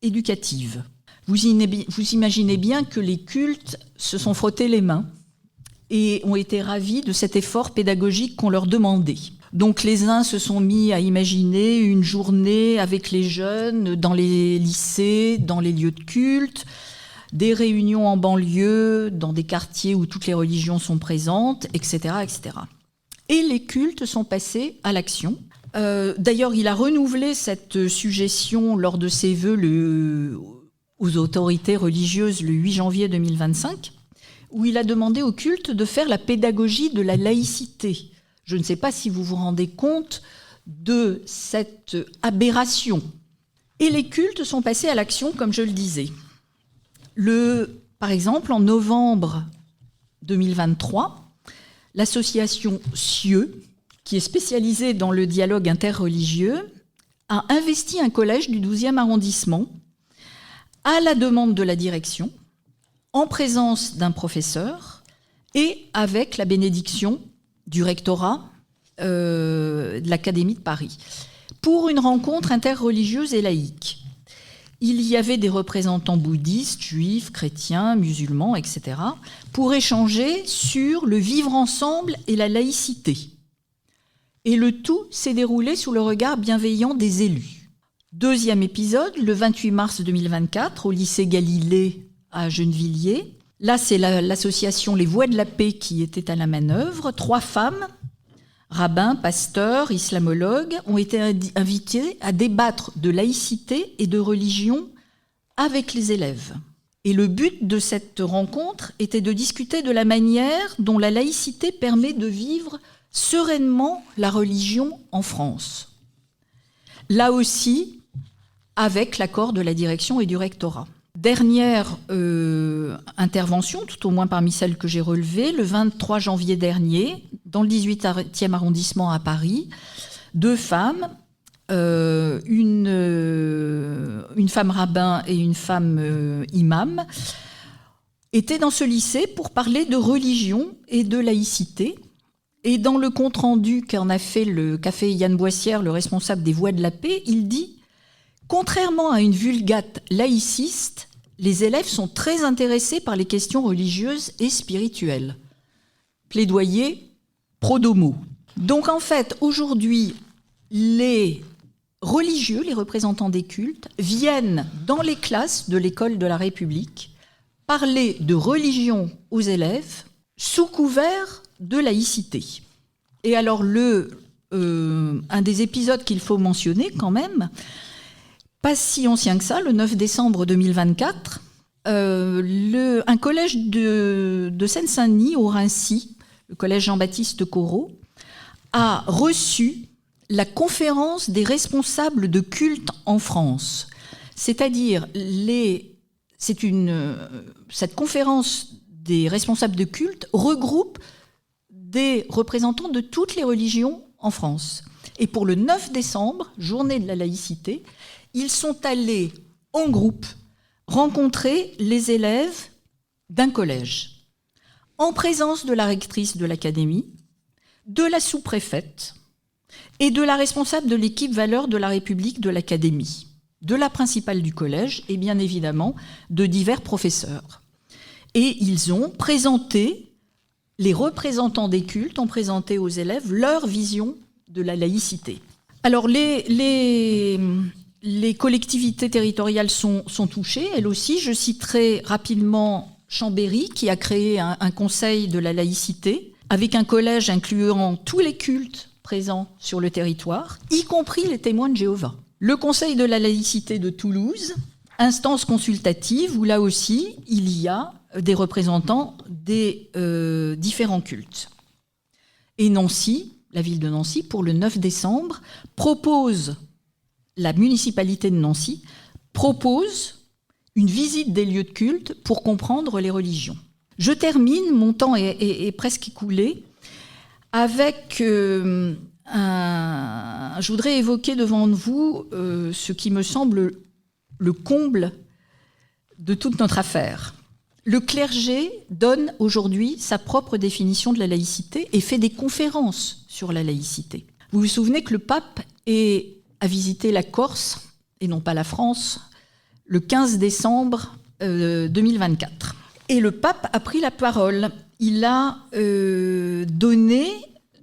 éducatives. Vous imaginez bien que les cultes se sont frottés les mains et ont été ravis de cet effort pédagogique qu'on leur demandait. Donc les uns se sont mis à imaginer une journée avec les jeunes dans les lycées, dans les lieux de culte, des réunions en banlieue, dans des quartiers où toutes les religions sont présentes, etc., etc. Et les cultes sont passés à l'action. D'ailleurs, il a renouvelé cette suggestion lors de ses vœux aux autorités religieuses le 8 janvier 2025, où il a demandé aux cultes de faire la pédagogie de la laïcité. Je ne sais pas si vous vous rendez compte de cette aberration. Et les cultes sont passés à l'action, comme je le disais. Par exemple, en novembre 2023, l'association CIEUX, qui est spécialisée dans le dialogue interreligieux, a investi un collège du 12e arrondissement à la demande de la direction, en présence d'un professeur et avec la bénédiction du rectorat de l'Académie de Paris, pour une rencontre interreligieuse et laïque. Il y avait des représentants bouddhistes, juifs, chrétiens, musulmans, etc., pour échanger sur le vivre ensemble et la laïcité. Et le tout s'est déroulé sous le regard bienveillant des élus. 2e épisode, le 28 mars 2024, au lycée Galilée à Gennevilliers. Là, c'est l'association Les Voix de la Paix qui était à la manœuvre. 3 femmes, rabbins, pasteurs, islamologues, ont été invités à débattre de laïcité et de religion avec les élèves. Et le but de cette rencontre était de discuter de la manière dont la laïcité permet de vivre sereinement la religion en France. Là aussi, avec l'accord de la direction et du rectorat. Dernière intervention, tout au moins parmi celles que j'ai relevées, le 23 janvier dernier, dans le 18e arrondissement à Paris, 2 femmes, une femme rabbin et une femme imam, étaient dans ce lycée pour parler de religion et de laïcité. Et dans le compte-rendu qu'en a fait le café Yann Boissière, le responsable des Voix de la Paix, il dit « Contrairement à une vulgate laïciste, les élèves sont très intéressés par les questions religieuses et spirituelles. Plaidoyer pro domo. Donc en fait, aujourd'hui, les religieux, les représentants des cultes, viennent dans les classes de l'école de la République parler de religion aux élèves sous couvert de laïcité. Et alors, un des épisodes qu'il faut mentionner quand même, pas si ancien que ça, le 9 décembre 2024, un collège de Seine-Saint-Denis, au Raincy, le collège Jean-Baptiste Corot, a reçu la conférence des responsables de culte en France. C'est-à-dire, cette conférence des responsables de culte regroupe des représentants de toutes les religions en France. Et pour le 9 décembre, journée de la laïcité, ils sont allés en groupe rencontrer les élèves d'un collège, en présence de la rectrice de l'académie, de la sous-préfète et de la responsable de l'équipe valeurs de la République de l'académie, de la principale du collège et bien évidemment de divers professeurs. Et ils ont présenté, les représentants des cultes ont présenté aux élèves leur vision de la laïcité. Alors les collectivités territoriales sont touchées, elles aussi. Je citerai rapidement Chambéry, qui a créé un conseil de la laïcité, avec un collège incluant tous les cultes présents sur le territoire, y compris les témoins de Jéhovah. Le conseil de la laïcité de Toulouse, instance consultative, où là aussi, il y a des représentants des différents cultes. Et Nancy, la ville de Nancy, pour le 9 décembre, la municipalité de Nancy propose une visite des lieux de culte pour comprendre les religions. Je termine, mon temps est presque écoulé, avec je voudrais évoquer devant vous ce qui me semble le comble de toute notre affaire. Le clergé donne aujourd'hui sa propre définition de la laïcité et fait des conférences sur la laïcité. Vous vous souvenez que le pape a visité la Corse, et non pas la France, le 15 décembre 2024. Et le pape a pris la parole. Il a donné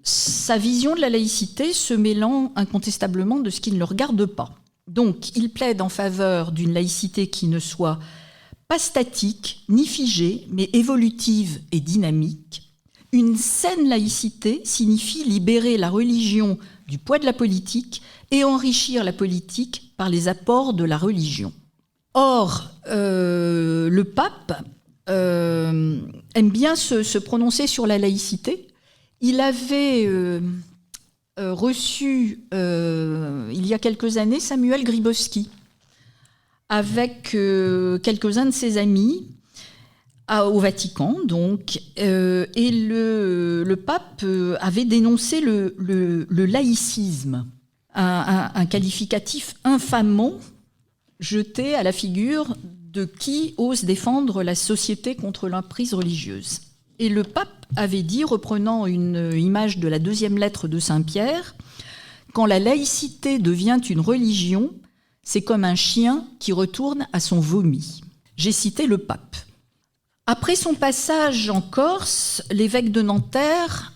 sa vision de la laïcité, se mêlant incontestablement de ce qui ne le regarde pas. Donc, il plaide en faveur d'une laïcité qui ne soit pas statique, ni figée, mais évolutive et dynamique. Une saine laïcité signifie libérer la religion du poids de la politique et enrichir la politique par les apports de la religion. Or, le pape aime bien se prononcer sur la laïcité. Il avait reçu, il y a quelques années, Samuel Grybowski, avec quelques-uns de ses amis, au Vatican, donc, et le pape avait dénoncé le laïcisme, un qualificatif infamant jeté à la figure de qui ose défendre la société contre l'emprise religieuse. Et le pape avait dit, reprenant une image de la deuxième lettre de Saint-Pierre, « Quand la laïcité devient une religion, c'est comme un chien qui retourne à son vomi. » J'ai cité le pape. Après son passage en Corse, l'évêque de Nanterre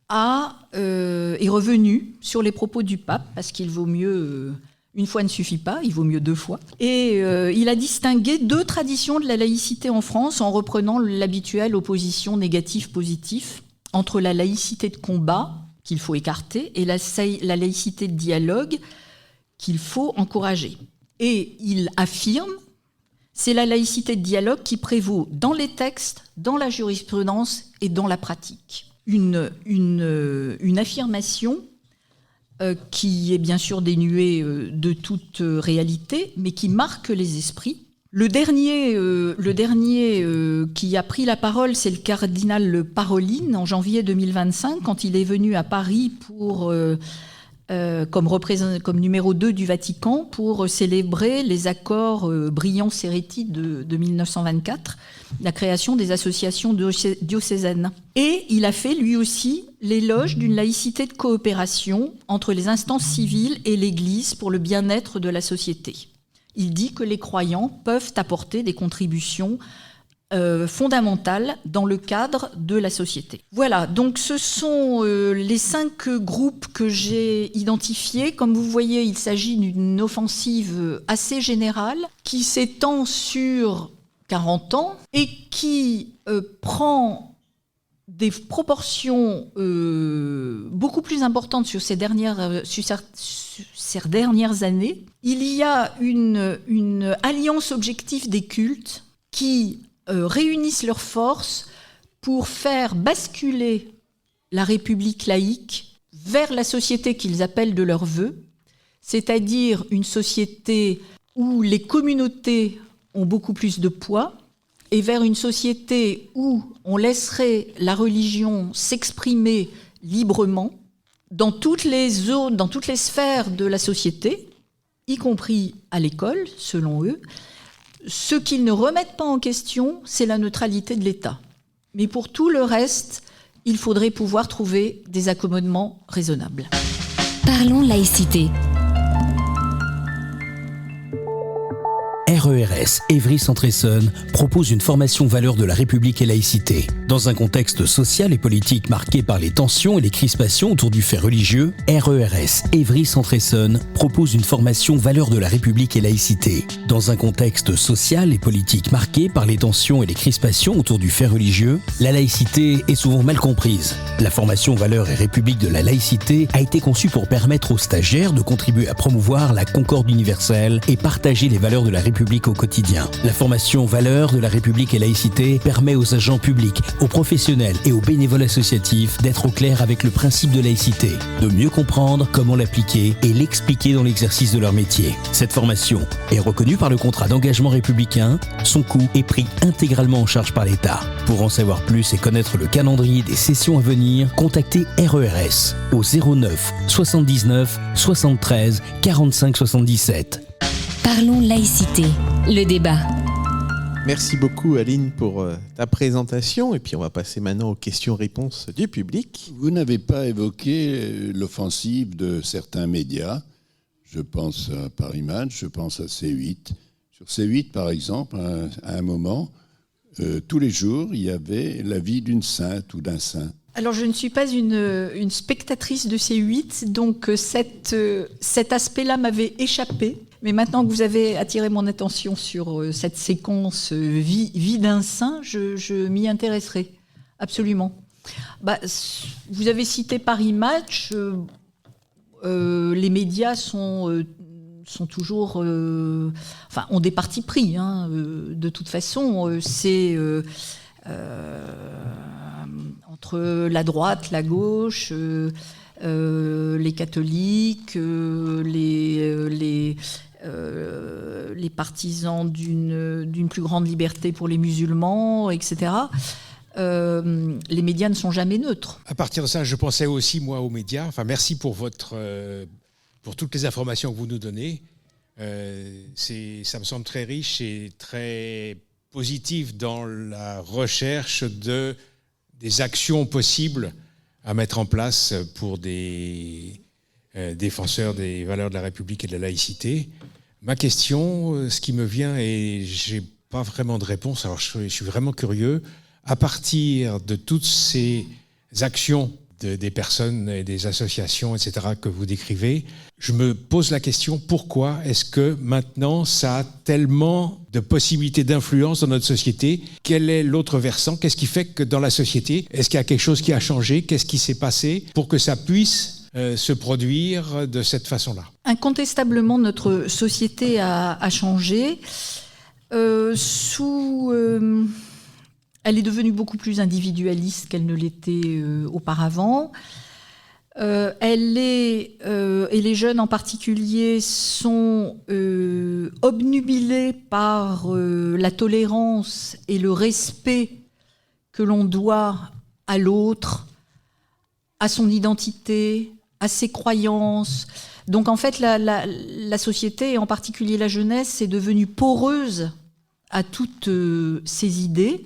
est revenu sur les propos du pape, parce qu'il vaut mieux... Une fois ne suffit pas, il vaut mieux 2 fois. Et il a distingué 2 traditions de la laïcité en France en reprenant l'habituelle opposition négatif-positif entre la laïcité de combat, qu'il faut écarter, et la laïcité de dialogue, qu'il faut encourager. Et il affirme, c'est la laïcité de dialogue qui prévaut dans les textes, dans la jurisprudence et dans la pratique. Une affirmation qui est bien sûr dénué de toute réalité, mais qui marque les esprits. Le dernier qui a pris la parole, c'est le cardinal Parolin, en janvier 2025, quand il est venu à Paris comme numéro 2 du Vatican pour célébrer les accords Briand-Serretti de 1924, la création des associations diocésaines. Et il a fait lui aussi l'éloge d'une laïcité de coopération entre les instances civiles et l'Église pour le bien-être de la société. Il dit que les croyants peuvent apporter des contributions fondamentales dans le cadre de la société. Voilà, donc ce sont les 5 groupes que j'ai identifiés. Comme vous voyez, il s'agit d'une offensive assez générale qui s'étend sur 40 ans et qui prend des proportions beaucoup plus importantes sur ces dernières années. Il y a une alliance objective des cultes qui réunissent leurs forces pour faire basculer la République laïque vers la société qu'ils appellent de leur vœu, c'est-à-dire une société où les communautés ont beaucoup plus de poids, et vers une société où on laisserait la religion s'exprimer librement dans toutes les zones, dans toutes les sphères de la société, y compris à l'école, selon eux. Ce qu'ils ne remettent pas en question, c'est la neutralité de l'État. Mais pour tout le reste, il faudrait pouvoir trouver des accommodements raisonnables. Parlons laïcité. RERS Évry-Centre-Essonne propose une formation valeurs de la République et laïcité. Dans un contexte social et politique marqué par les tensions et les crispations autour du fait religieux, RERS Évry-Centre-Essonne propose une formation valeurs de la République et laïcité. Dans un contexte social et politique marqué par les tensions et les crispations autour du fait religieux, la laïcité est souvent mal comprise. La formation valeurs et République de la laïcité a été conçue pour permettre aux stagiaires de contribuer à promouvoir la concorde universelle et partager les valeurs de la République au quotidien. La formation valeurs de la République et laïcité permet aux agents publics, aux professionnels et aux bénévoles associatifs d'être au clair avec le principe de laïcité, de mieux comprendre comment l'appliquer et l'expliquer dans l'exercice de leur métier. Cette formation est reconnue par le contrat d'engagement républicain. Son coût est pris intégralement en charge par l'État. Pour en savoir plus et connaître le calendrier des sessions à venir, contactez RERS au 09 79 73 45 77. Parlons laïcité, le débat. Merci beaucoup Aline pour ta présentation et puis on va passer maintenant aux questions-réponses du public. Vous n'avez pas évoqué l'offensive de certains médias. Je pense à Paris Match, je pense à C8. Sur C8 par exemple, à un moment, tous les jours, il y avait la vie d'une sainte ou d'un saint. Alors, je ne suis pas une spectatrice de C8, donc cet aspect-là m'avait échappé. Mais maintenant que vous avez attiré mon attention sur cette séquence vie d'un saint, je m'y intéresserai, absolument. Vous avez cité Paris Match. Les médias sont toujours... ont des partis pris. De toute façon, c'est... entre la droite, la gauche, les catholiques, les partisans d'une plus grande liberté pour les musulmans, etc. Les médias ne sont jamais neutres. À partir de ça, je pensais aussi, moi, aux médias. Enfin, merci pour toutes les informations que vous nous donnez. Ça me semble très riche et très positif dans la recherche des actions possibles à mettre en place pour des défenseurs des valeurs de la République et de la laïcité. Ma question, ce qui me vient, et j'ai pas vraiment de réponse, alors je suis vraiment curieux, à partir de toutes ces actions des personnes et des associations, etc., que vous décrivez, je me pose la question, pourquoi est-ce que maintenant ça a tellement de possibilités d'influence dans notre société? Quel est l'autre versant? Qu'est-ce qui fait que dans la société, est-ce qu'il y a quelque chose qui a changé? Qu'est-ce qui s'est passé pour que ça puisse se produire de cette façon-là? Incontestablement, notre société a changé. Elle est devenue beaucoup plus individualiste qu'elle ne l'était auparavant. Et les jeunes en particulier sont obnubilés par la tolérance et le respect que l'on doit à l'autre, à son identité, à ses croyances. Donc en fait, la société, et en particulier la jeunesse, est devenue poreuse à toutes ces idées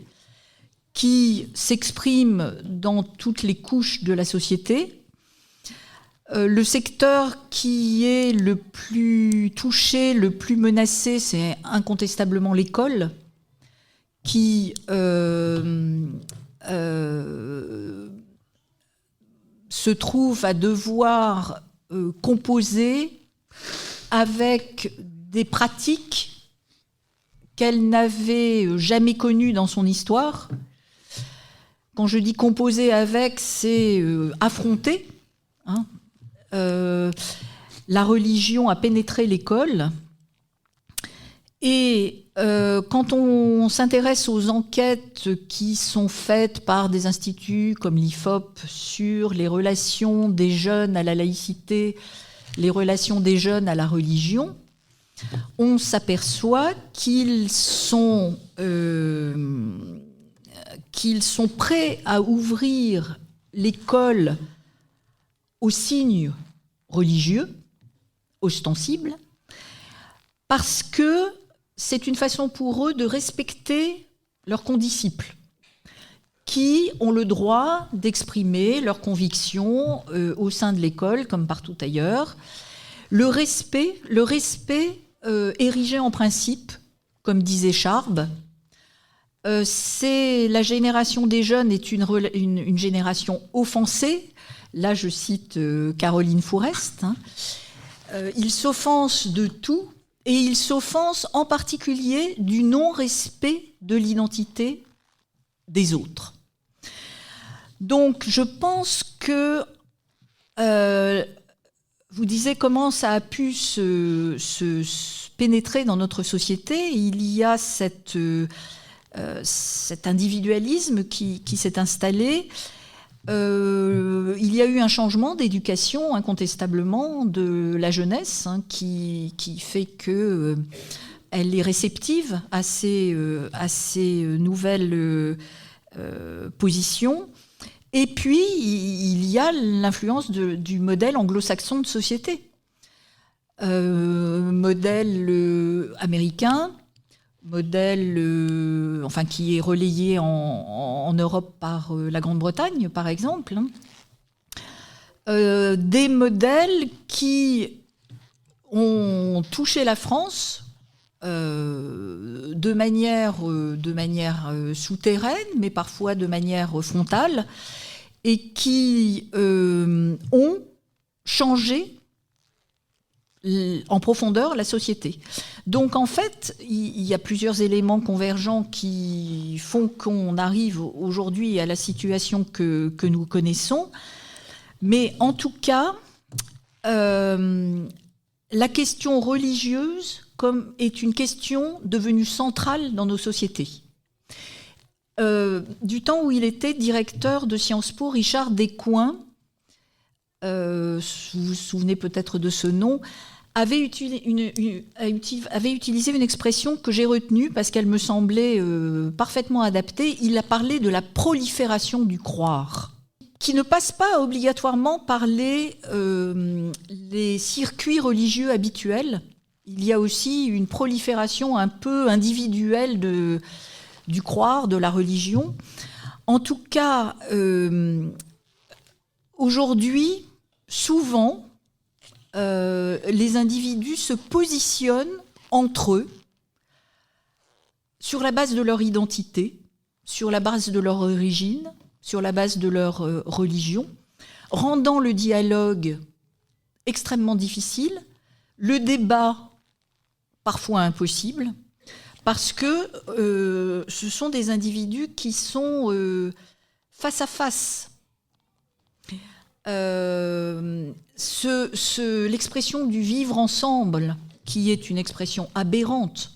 qui s'expriment dans toutes les couches de la société. Le secteur qui est le plus touché, le plus menacé, c'est incontestablement l'école, qui se trouve à devoir composer avec des pratiques qu'elle n'avait jamais connues dans son histoire. Quand je dis composer avec, c'est affronter. Hein. La religion a pénétré l'école. Et quand on s'intéresse aux enquêtes qui sont faites par des instituts comme l'IFOP sur les relations des jeunes à la laïcité, les relations des jeunes à la religion, on s'aperçoit qu'ils sont prêts à ouvrir l'école aux signes religieux, ostensibles, parce que c'est une façon pour eux de respecter leurs condisciples, qui ont le droit d'exprimer leurs convictions au sein de l'école, comme partout ailleurs. Le respect érigé en principe, comme disait Charb, c'est la génération des jeunes est une génération offensée. Là, je cite Caroline Fourest. Hein. Ils s'offensent de tout, et ils s'offensent en particulier du non-respect de l'identité des autres. Donc, je pense que vous disiez comment ça a pu se pénétrer dans notre société. Il y a cet individualisme qui s'est installé. Il y a eu un changement d'éducation, incontestablement, de la jeunesse, hein, qui fait qu'elle est réceptive à ces nouvelles positions. Et puis, il y a l'influence du modèle anglo-saxon de société. Modèle américain, modèle qui est relayé en Europe par la Grande-Bretagne, par exemple. Des modèles qui ont touché la France de manière souterraine, mais parfois de manière frontale, et qui ont changé en profondeur la société. Donc en fait, il y a plusieurs éléments convergents qui font qu'on arrive aujourd'hui à la situation que nous connaissons. Mais en tout cas, la question religieuse est une question devenue centrale dans nos sociétés. Du temps où il était directeur de Sciences Po, Richard Descoings, vous vous souvenez peut-être de ce nom, avait utilisé une expression que j'ai retenue parce qu'elle me semblait parfaitement adaptée. Il a parlé de la prolifération du croire, qui ne passe pas obligatoirement par les circuits religieux habituels. Il y a aussi une prolifération un peu individuelle du croire, de la religion. En tout cas, aujourd'hui, souvent, les individus se positionnent entre eux sur la base de leur identité, sur la base de leur origine, sur la base de leur religion, rendant le dialogue extrêmement difficile, le débat parfois impossible, parce que ce sont des individus qui sont face à face. L'expression du vivre ensemble, qui est une expression aberrante,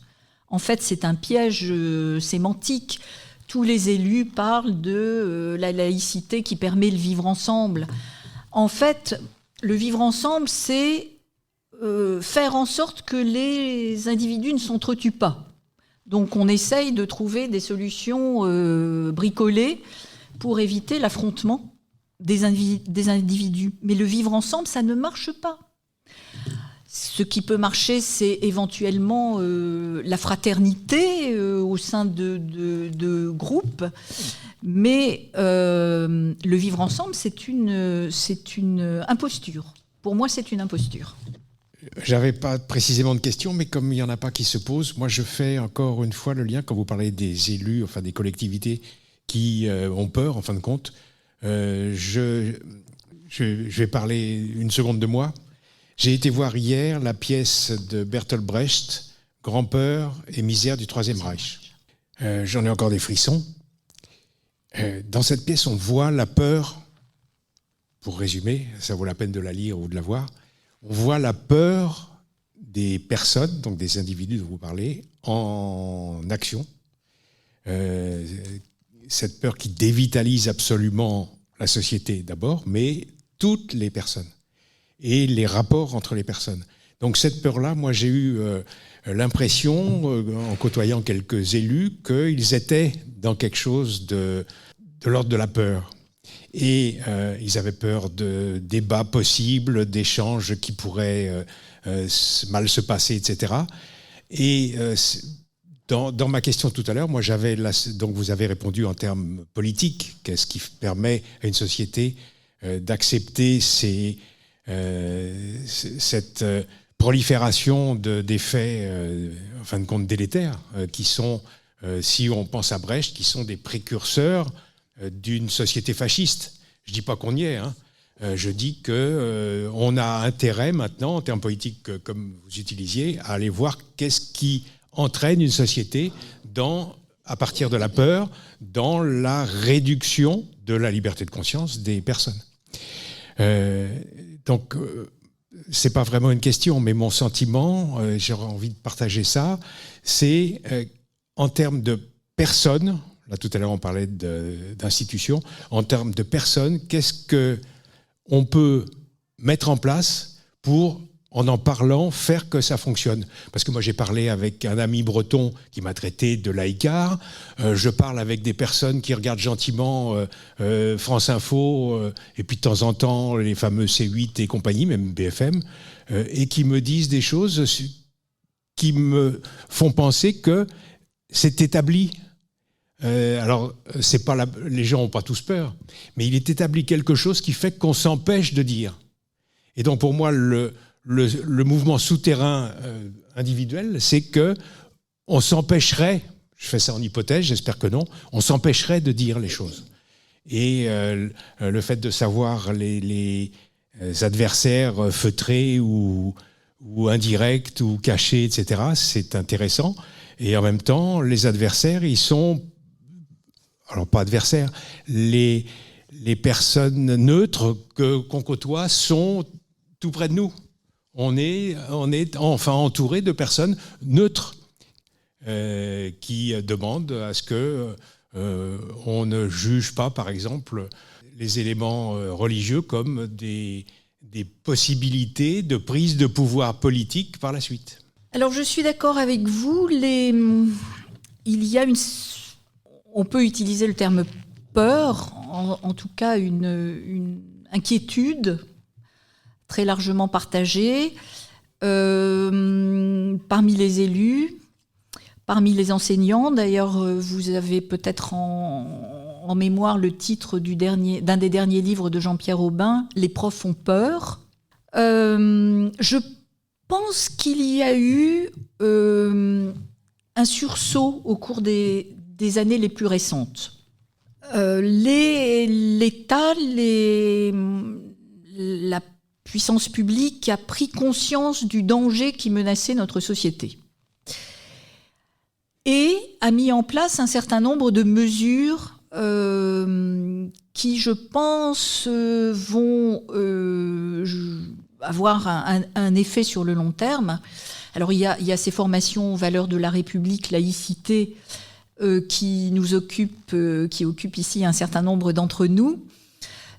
en fait c'est un piège sémantique. Tous les élus parlent de la laïcité qui permet le vivre ensemble. En fait, le vivre ensemble, c'est faire en sorte que les individus ne s'entretuent pas. Donc on essaye de trouver des solutions bricolées pour éviter l'affrontement des individus. Mais le vivre ensemble, ça ne marche pas. Ce qui peut marcher, c'est éventuellement la fraternité au sein de groupes. Mais le vivre ensemble, c'est une imposture. Pour moi, c'est une imposture. J'avais pas précisément de questions, mais comme il n'y en a pas qui se posent, moi je fais encore une fois le lien, quand vous parlez des élus, enfin des collectivités qui ont peur, en fin de compte, je vais parler une seconde de moi. J'ai été voir hier la pièce de Bertolt Brecht, Grand-peur et misère du Troisième Reich. J'en ai encore des frissons. Dans cette pièce, on voit la peur, pour résumer, ça vaut la peine de la lire ou de la voir, on voit la peur des personnes, donc des individus dont vous parlez, en action. Cette peur qui dévitalise absolument la société d'abord, mais toutes les personnes et les rapports entre les personnes. Donc cette peur-là, moi j'ai eu l'impression, en côtoyant quelques élus, qu'ils étaient dans quelque chose de l'ordre de la peur. Et ils avaient peur de débats possibles, d'échanges qui pourraient mal se passer, etc. Et dans ma question tout à l'heure, moi j'avais donc vous avez répondu en termes politiques. Qu'est-ce qui permet à une société d'accepter cette prolifération d'effets, en fin de compte, délétères, qui sont, si on pense à Brecht, qui sont des précurseurs d'une société fasciste. Je ne dis pas qu'on y est, hein. Je dis qu'on a intérêt maintenant, en termes politiques comme vous utilisiez, à aller voir qu'est-ce qui entraîne une société à partir de la peur, dans la réduction de la liberté de conscience des personnes. Donc, c'est pas vraiment une question, mais mon sentiment, j'aurais envie de partager ça, c'est en termes de personnes. Là, tout à l'heure, on parlait d'institutions. En termes de personnes, qu'est-ce qu'on peut mettre en place pour, en parlant, faire que ça fonctionne? Parce que moi, j'ai parlé avec un ami breton qui m'a traité de laïcard. Je parle avec des personnes qui regardent gentiment France Info, et puis de temps en temps, les fameux C8 et compagnie, même BFM, et qui me disent des choses qui me font penser que c'est établi. Alors, c'est pas les gens n'ont pas tous peur, mais il est établi quelque chose qui fait qu'on s'empêche de dire. Et donc, pour moi, le mouvement souterrain individuel, c'est que on s'empêcherait, je fais ça en hypothèse, j'espère que non, on s'empêcherait de dire les choses. Et le fait de savoir les adversaires feutrés ou indirects ou cachés, etc., c'est intéressant. Et en même temps, les adversaires, ils sont... Alors, pas adversaires, les personnes neutres qu'on côtoie sont tout près de nous. On est enfin entouré de personnes neutres qui demandent à ce que on ne juge pas, par exemple, les éléments religieux comme des possibilités de prise de pouvoir politique par la suite. Alors, je suis d'accord avec vous. On peut utiliser le terme peur, en tout cas une inquiétude très largement partagée parmi les élus, parmi les enseignants. D'ailleurs, vous avez peut-être en mémoire le titre d'un des derniers livres de Jean-Pierre Aubin, « Les profs ont peur ». Je pense qu'il y a eu un sursaut au cours des années les plus récentes. L'État, la puissance publique a pris conscience du danger qui menaçait notre société et a mis en place un certain nombre de mesures qui, je pense, vont avoir un effet sur le long terme. Alors, il y a ces formations aux valeurs de la République, laïcité, qui occupe ici un certain nombre d'entre nous.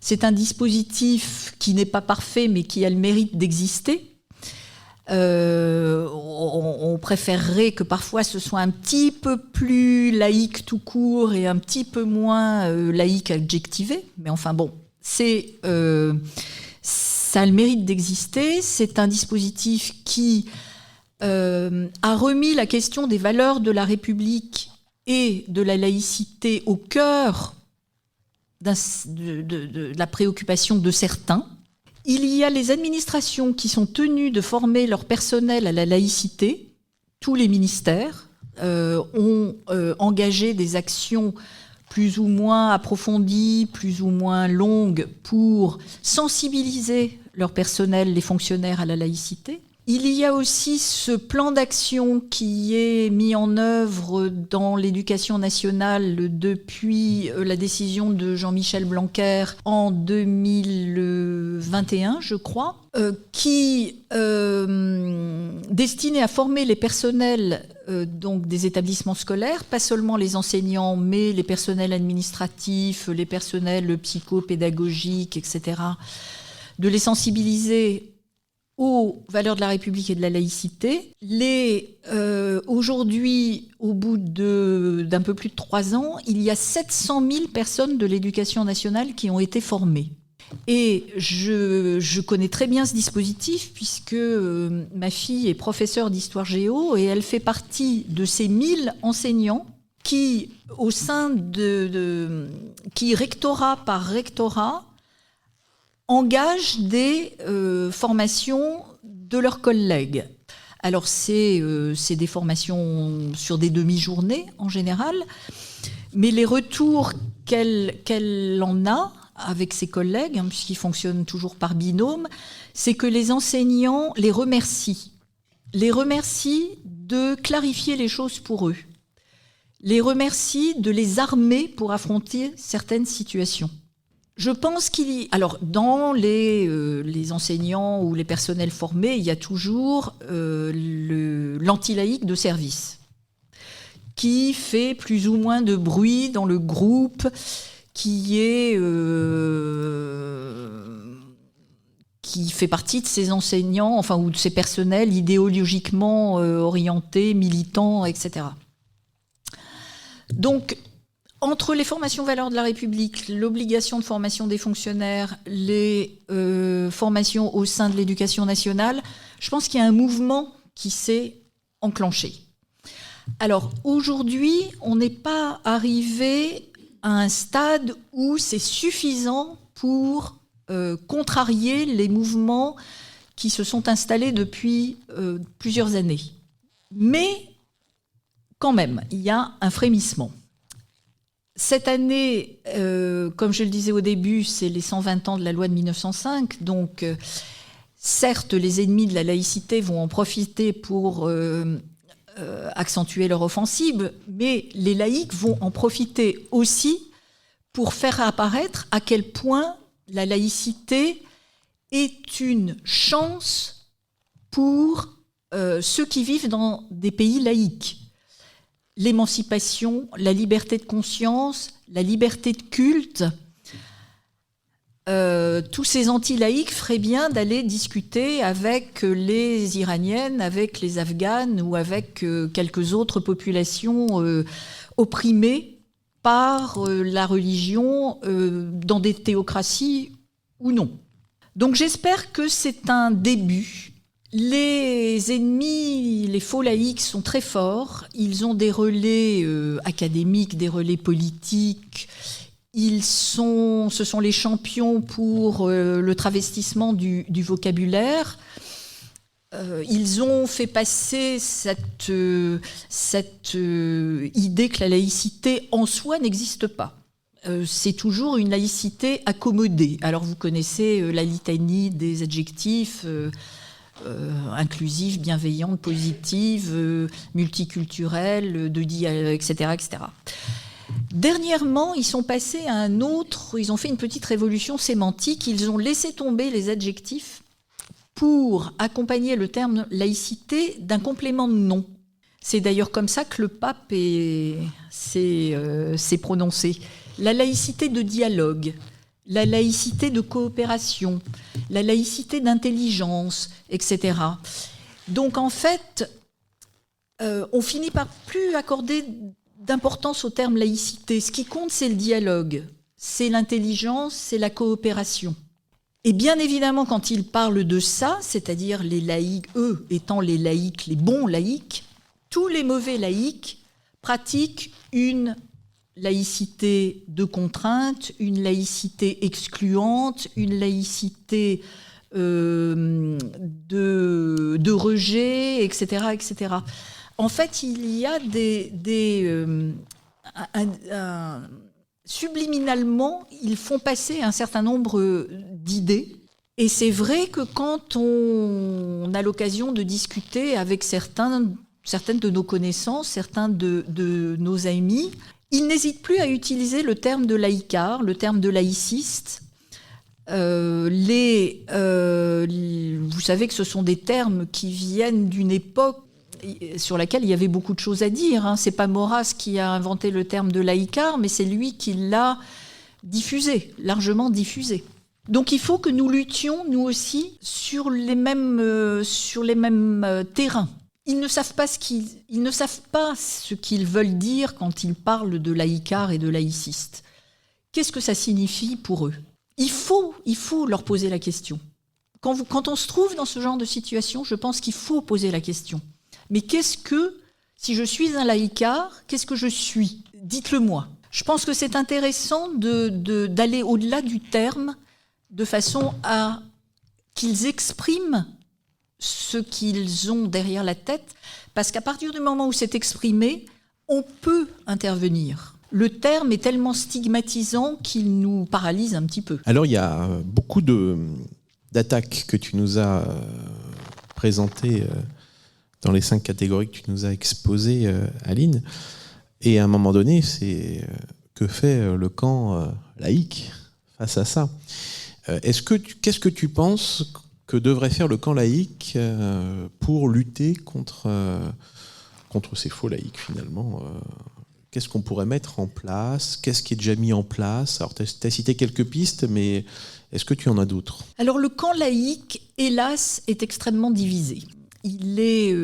C'est un dispositif qui n'est pas parfait, mais qui a le mérite d'exister. On préférerait que parfois ce soit un petit peu plus laïque tout court et un petit peu moins laïque adjectivé. Mais enfin bon, ça a le mérite d'exister. C'est un dispositif qui a remis la question des valeurs de la République et de la laïcité au cœur de la préoccupation de certains. Il y a les administrations qui sont tenues de former leur personnel à la laïcité. Tous les ministères ont engagé des actions plus ou moins approfondies, plus ou moins longues, pour sensibiliser leur personnel, les fonctionnaires, à la laïcité. Il y a aussi ce plan d'action qui est mis en œuvre dans l'éducation nationale depuis la décision de Jean-Michel Blanquer en 2021, je crois, qui destiné à former les personnels donc des établissements scolaires, pas seulement les enseignants, mais les personnels administratifs, les personnels psychopédagogiques, etc., de les sensibiliser aux valeurs de la République et de la laïcité. Aujourd'hui, au bout d'un peu plus de 3 ans, il y a 700 000 personnes de l'éducation nationale qui ont été formées. Et je connais très bien ce dispositif puisque ma fille est professeure d'histoire géo et elle fait partie de ces 1000 enseignants qui, au sein qui rectorat par rectorat, engagent des formations de leurs collègues. Alors c'est des formations sur des demi-journées en général, mais les retours qu'elle en a avec ses collègues, puisqu'ils fonctionnent toujours par binôme, c'est que les enseignants les remercient de clarifier les choses pour eux, les remercient de les armer pour affronter certaines situations. Je pense alors dans les enseignants ou les personnels formés, il y a toujours l'anti-laïque de service qui fait plus ou moins de bruit dans le groupe, qui fait partie de ces enseignants, enfin, ou de ces personnels idéologiquement orientés, militants, etc. Donc, entre les formations valeurs de la République, l'obligation de formation des fonctionnaires, les formations au sein de l'éducation nationale, je pense qu'il y a un mouvement qui s'est enclenché. Alors, aujourd'hui, on n'est pas arrivé à un stade où c'est suffisant pour contrarier les mouvements qui se sont installés depuis plusieurs années. Mais, quand même, il y a un frémissement. Cette année, comme je le disais au début, c'est les 120 ans de la loi de 1905. Donc, certes, les ennemis de la laïcité vont en profiter pour accentuer leur offensive, mais les laïcs vont en profiter aussi pour faire apparaître à quel point la laïcité est une chance pour ceux qui vivent dans des pays laïques. L'émancipation, la liberté de conscience, la liberté de culte, tous ces anti-laïcs feraient bien d'aller discuter avec les Iraniennes, avec les Afghanes ou avec quelques autres populations opprimées par la religion dans des théocraties ou non. Donc j'espère que c'est un début. Les ennemis, les faux laïcs sont très forts. Ils ont des relais académiques, des relais politiques. Ce sont les champions pour le travestissement du vocabulaire. Ils ont fait passer cette idée que la laïcité en soi n'existe pas. C'est toujours une laïcité accommodée. Alors vous connaissez la litanie des adjectifs inclusive, bienveillante, positive, multiculturelle, etc., etc. Dernièrement, ils sont passés à ils ont fait une petite révolution sémantique, ils ont laissé tomber les adjectifs pour accompagner le terme laïcité d'un complément de nom. C'est d'ailleurs comme ça que le pape s'est prononcé. La laïcité de dialogue, la laïcité de coopération, la laïcité d'intelligence, etc. Donc en fait, on finit par plus accorder d'importance au terme laïcité. Ce qui compte, c'est le dialogue, c'est l'intelligence, c'est la coopération. Et bien évidemment, quand il parle de ça, c'est-à-dire les laïcs, eux étant les laïcs, les bons laïcs, tous les mauvais laïcs pratiquent une laïcité de contrainte, une laïcité excluante, une laïcité de rejet, etc., etc. En fait, il y a subliminalement, ils font passer un certain nombre d'idées. Et c'est vrai que quand on a l'occasion de discuter avec certaines de nos connaissances, certains de nos amis, ils n'hésitent plus à utiliser le terme de laïcard, le terme de laïciste. Vous savez que ce sont des termes qui viennent d'une époque sur laquelle il y avait beaucoup de choses à dire. C'est pas Maurras qui a inventé le terme de laïcard, mais c'est lui qui l'a diffusé, largement diffusé. Donc il faut que nous luttions, nous aussi, sur les mêmes terrains. Ils ne savent pas ce qu'ils veulent dire quand ils parlent de laïcard et de laïciste. Qu'est-ce que ça signifie pour eux ? Il faut leur poser la question. Quand on se trouve dans ce genre de situation, je pense qu'il faut poser la question. Mais si je suis un laïcard, qu'est-ce que je suis ? Dites-le moi. Je pense que c'est intéressant d'aller au-delà du terme de façon à qu'ils expriment ce qu'ils ont derrière la tête, parce qu'à partir du moment où c'est exprimé, on peut intervenir. Le terme est tellement stigmatisant qu'il nous paralyse un petit peu. Alors, il y a beaucoup d'attaques que tu nous as présentées dans les 5 catégories que tu nous as exposées, Aline. Et à un moment donné, c'est que fait le camp laïque face à ça ? Qu'est-ce que tu penses que devrait faire le camp laïque pour lutter contre ces faux laïcs, finalement ? Qu'est-ce qu'on pourrait mettre en place ? Qu'est-ce qui est déjà mis en place ? Alors, tu as cité quelques pistes, mais est-ce que tu en as d'autres ? Alors, le camp laïque, hélas, est extrêmement divisé. Il est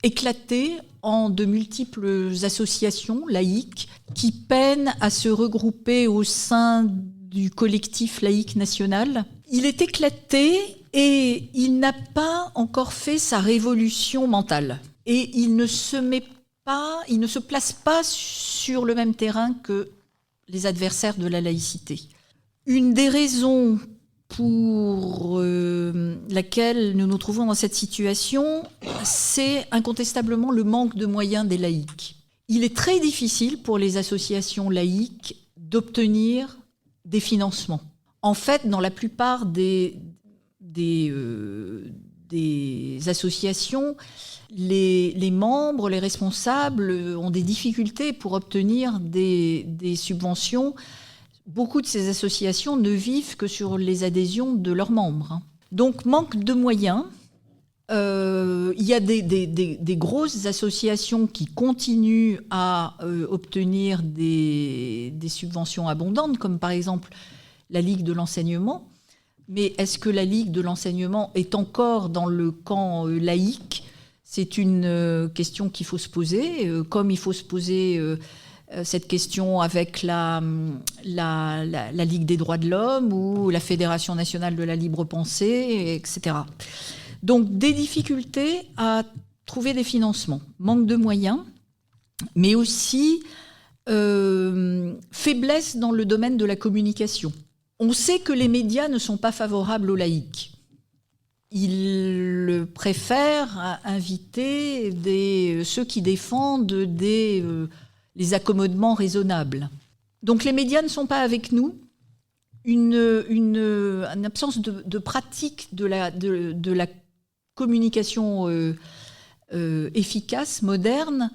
éclaté en de multiples associations laïques qui peinent à se regrouper au sein du collectif laïque national. Il est éclaté et il n'a pas encore fait sa révolution mentale. Et il ne se place pas sur le même terrain que les adversaires de la laïcité. Une des raisons pour laquelle nous nous trouvons dans cette situation, c'est incontestablement le manque de moyens des laïcs. Il est très difficile pour les associations laïques d'obtenir des financements. En fait, dans la plupart des associations, les membres, les responsables ont des difficultés pour obtenir des subventions. Beaucoup de ces associations ne vivent que sur les adhésions de leurs membres. Donc, manque de moyens. Il y a des grosses associations qui continuent à obtenir des subventions abondantes, comme par exemple la Ligue de l'enseignement. Mais est-ce que la Ligue de l'enseignement est encore dans le camp laïque ? C'est une question qu'il faut se poser, comme il faut se poser cette question avec la Ligue des droits de l'homme ou la Fédération nationale de la libre pensée, etc. Donc des difficultés à trouver des financements, manque de moyens, mais aussi faiblesse dans le domaine de la communication. On sait que les médias ne sont pas favorables aux laïcs. Ils préfèrent inviter ceux qui défendent les accommodements raisonnables. Donc les médias ne sont pas avec nous. Une absence de pratique de la communication efficace, moderne.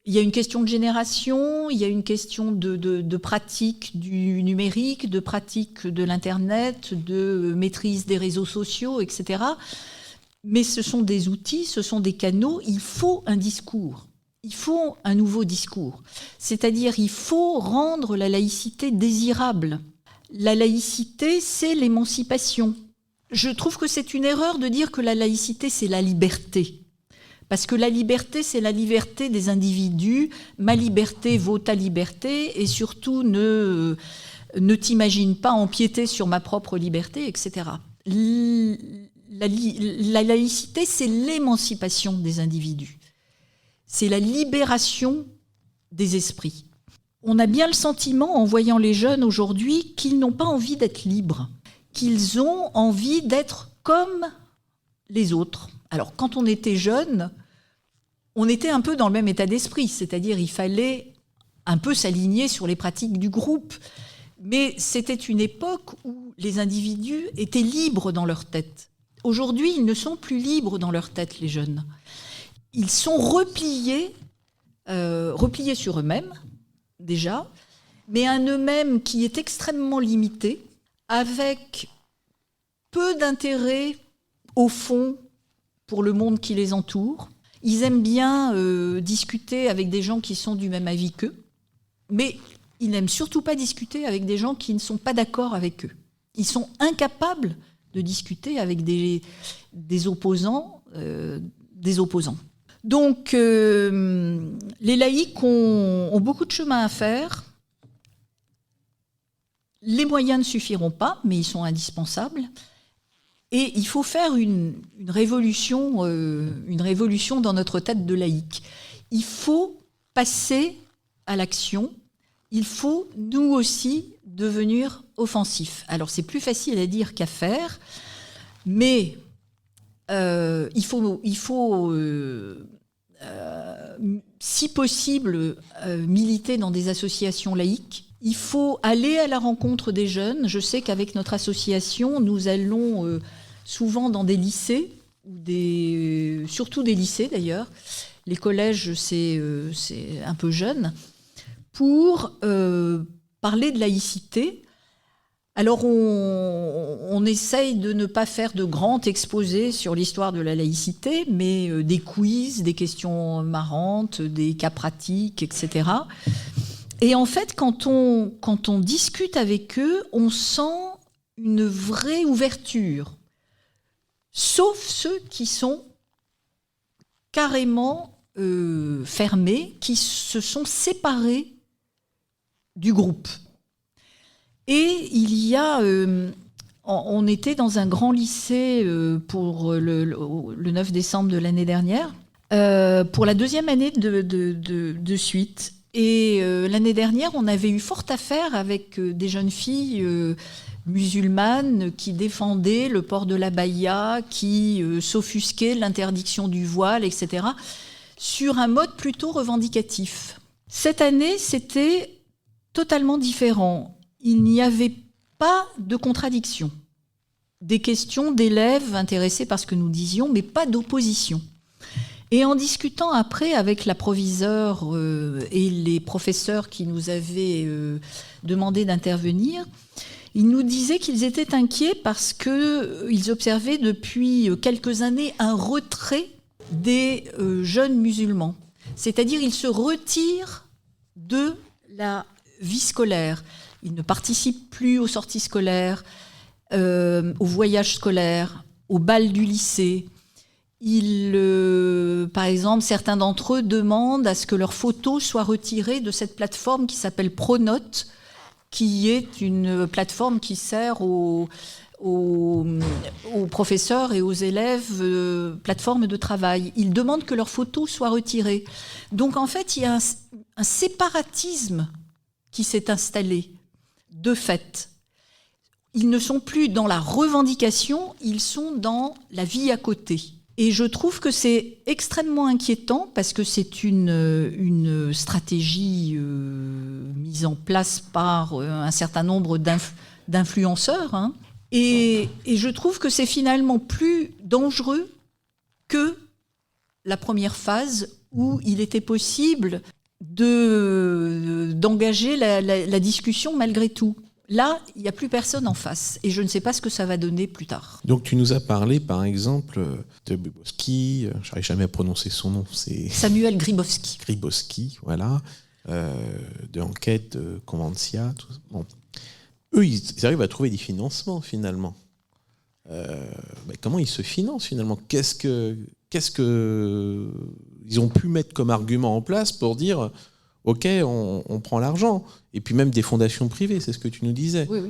Il y a une question de génération, il y a une question de pratique du numérique, de pratique de l'Internet, de maîtrise des réseaux sociaux, etc. Mais ce sont des outils, ce sont des canaux. Il faut un discours. Il faut un nouveau discours. C'est-à-dire, il faut rendre la laïcité désirable. La laïcité, c'est l'émancipation. Je trouve que c'est une erreur de dire que la laïcité, c'est la liberté. Parce que la liberté, c'est la liberté des individus. Ma liberté vaut ta liberté. Et surtout, ne t'imagine pas empiéter sur ma propre liberté, etc. La laïcité, c'est l'émancipation des individus. C'est la libération des esprits. On a bien le sentiment, en voyant les jeunes aujourd'hui, qu'ils n'ont pas envie d'être libres, qu'ils ont envie d'être comme les autres. Alors, quand on était jeune, on était un peu dans le même état d'esprit, c'est-à-dire il fallait un peu s'aligner sur les pratiques du groupe. Mais c'était une époque où les individus étaient libres dans leur tête. Aujourd'hui, ils ne sont plus libres dans leur tête, les jeunes. Ils sont repliés sur eux-mêmes, déjà, mais un eux-mêmes qui est extrêmement limité, avec peu d'intérêt, au fond, pour le monde qui les entoure. Ils aiment bien discuter avec des gens qui sont du même avis qu'eux, mais ils n'aiment surtout pas discuter avec des gens qui ne sont pas d'accord avec eux. Ils sont incapables de discuter avec des opposants. Donc, les laïcs ont beaucoup de chemin à faire. Les moyens ne suffiront pas, mais ils sont indispensables. Et il faut faire une révolution dans notre tête de laïcs. Il faut passer à l'action. Il faut, nous aussi, devenir offensifs. Alors, c'est plus facile à dire qu'à faire, mais il faut si possible, militer dans des associations laïques. Il faut aller à la rencontre des jeunes. Je sais qu'avec notre association, nous allons souvent dans des lycées, surtout des lycées d'ailleurs. Les collèges, c'est un peu jeune, pour parler de laïcité. Alors on essaye de ne pas faire de grands exposés sur l'histoire de la laïcité, mais des quiz, des questions marrantes, des cas pratiques, etc. Et en fait, quand on discute avec eux, on sent une vraie ouverture, sauf ceux qui sont carrément fermés, qui se sont séparés du groupe. Et il y a... on était dans un grand lycée pour le 9 décembre de l'année dernière, pour la deuxième année de suite. Et l'année dernière, on avait eu fort affaire avec des jeunes filles musulmanes qui défendaient le port de l'abaya, qui s'offusquaient l'interdiction du voile, etc., sur un mode plutôt revendicatif. Cette année, c'était totalement différent. Il n'y avait pas de contradiction. Des questions d'élèves intéressés par ce que nous disions, mais pas d'opposition. Et en discutant après avec la proviseure et les professeurs qui nous avaient demandé d'intervenir, ils nous disaient qu'ils étaient inquiets parce qu'ils observaient depuis quelques années un retrait des jeunes musulmans. C'est-à-dire ils se retirent de la vie scolaire. Ils ne participent plus aux sorties scolaires, aux voyages scolaires, au bal du lycée. Par exemple, certains d'entre eux demandent à ce que leurs photos soient retirées de cette plateforme qui s'appelle Pronote, qui est une plateforme qui sert aux professeurs et aux élèves, plateforme de travail. Ils demandent que leurs photos soient retirées. Donc en fait, il y a un séparatisme qui s'est installé, de fait. Ils ne sont plus dans la revendication, ils sont dans la vie à côté. Et je trouve que c'est extrêmement inquiétant parce que c'est une stratégie mise en place par un certain nombre d'influenceurs. Hein. Et je trouve que c'est finalement plus dangereux que la première phase où il était possible d'engager la discussion malgré tout. Là, il n'y a plus personne en face et je ne sais pas ce que ça va donner plus tard. Donc tu nous as parlé par exemple de Grybowski, je n'arrive jamais à prononcer son nom, c'est... Samuel Grybowski. Grybowski, voilà, de Enquête, de Conventia, tout ça. Bon. Eux, ils arrivent à trouver des financements finalement. Mais comment ils se financent finalement ? Qu'est-ce que ils ont pu mettre comme argument en place pour dire OK, on prend l'argent. Et puis même des fondations privées, c'est ce que tu nous disais. Oui.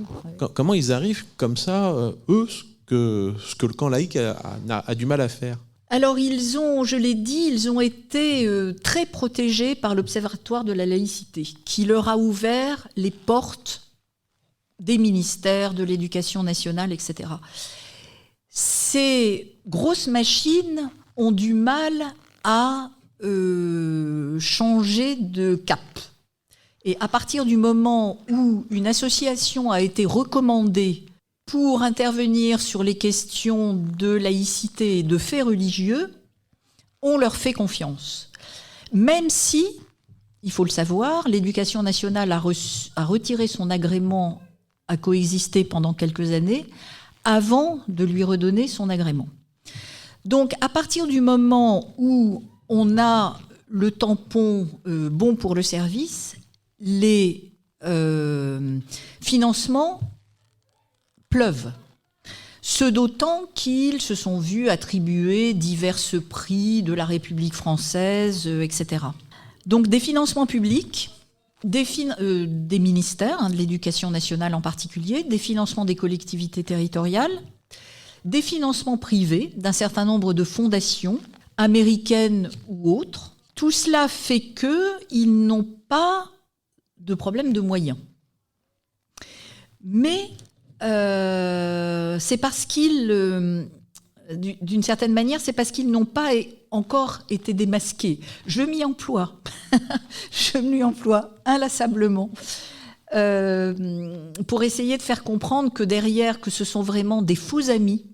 Comment ils arrivent comme ça, eux, ce que le camp laïque a du mal à faire ? Alors je l'ai dit, ils ont été très protégés par l'Observatoire de la laïcité, qui leur a ouvert les portes des ministères, de l'éducation nationale, etc. Ces grosses machines ont du mal à changer de cap. Et à partir du moment où une association a été recommandée pour intervenir sur les questions de laïcité et de faits religieux, on leur fait confiance. Même si, il faut le savoir, l'éducation nationale a retiré son agrément à coexister pendant quelques années avant de lui redonner son agrément. Donc, à partir du moment où on a le tampon bon pour le service, les financements pleuvent. Ce d'autant qu'ils se sont vus attribuer divers prix de la République française, etc. Donc des financements publics, des ministères, de l'éducation nationale en particulier, des financements des collectivités territoriales, des financements privés d'un certain nombre de fondations, américaines ou autres. Tout cela fait qu'ils n'ont pas de problème de moyens. Mais c'est parce qu'ils, d'une certaine manière, c'est parce qu'ils n'ont pas encore été démasqués. Je m'y emploie. Je m'y emploie inlassablement pour essayer de faire comprendre que derrière, que ce sont vraiment des faux amis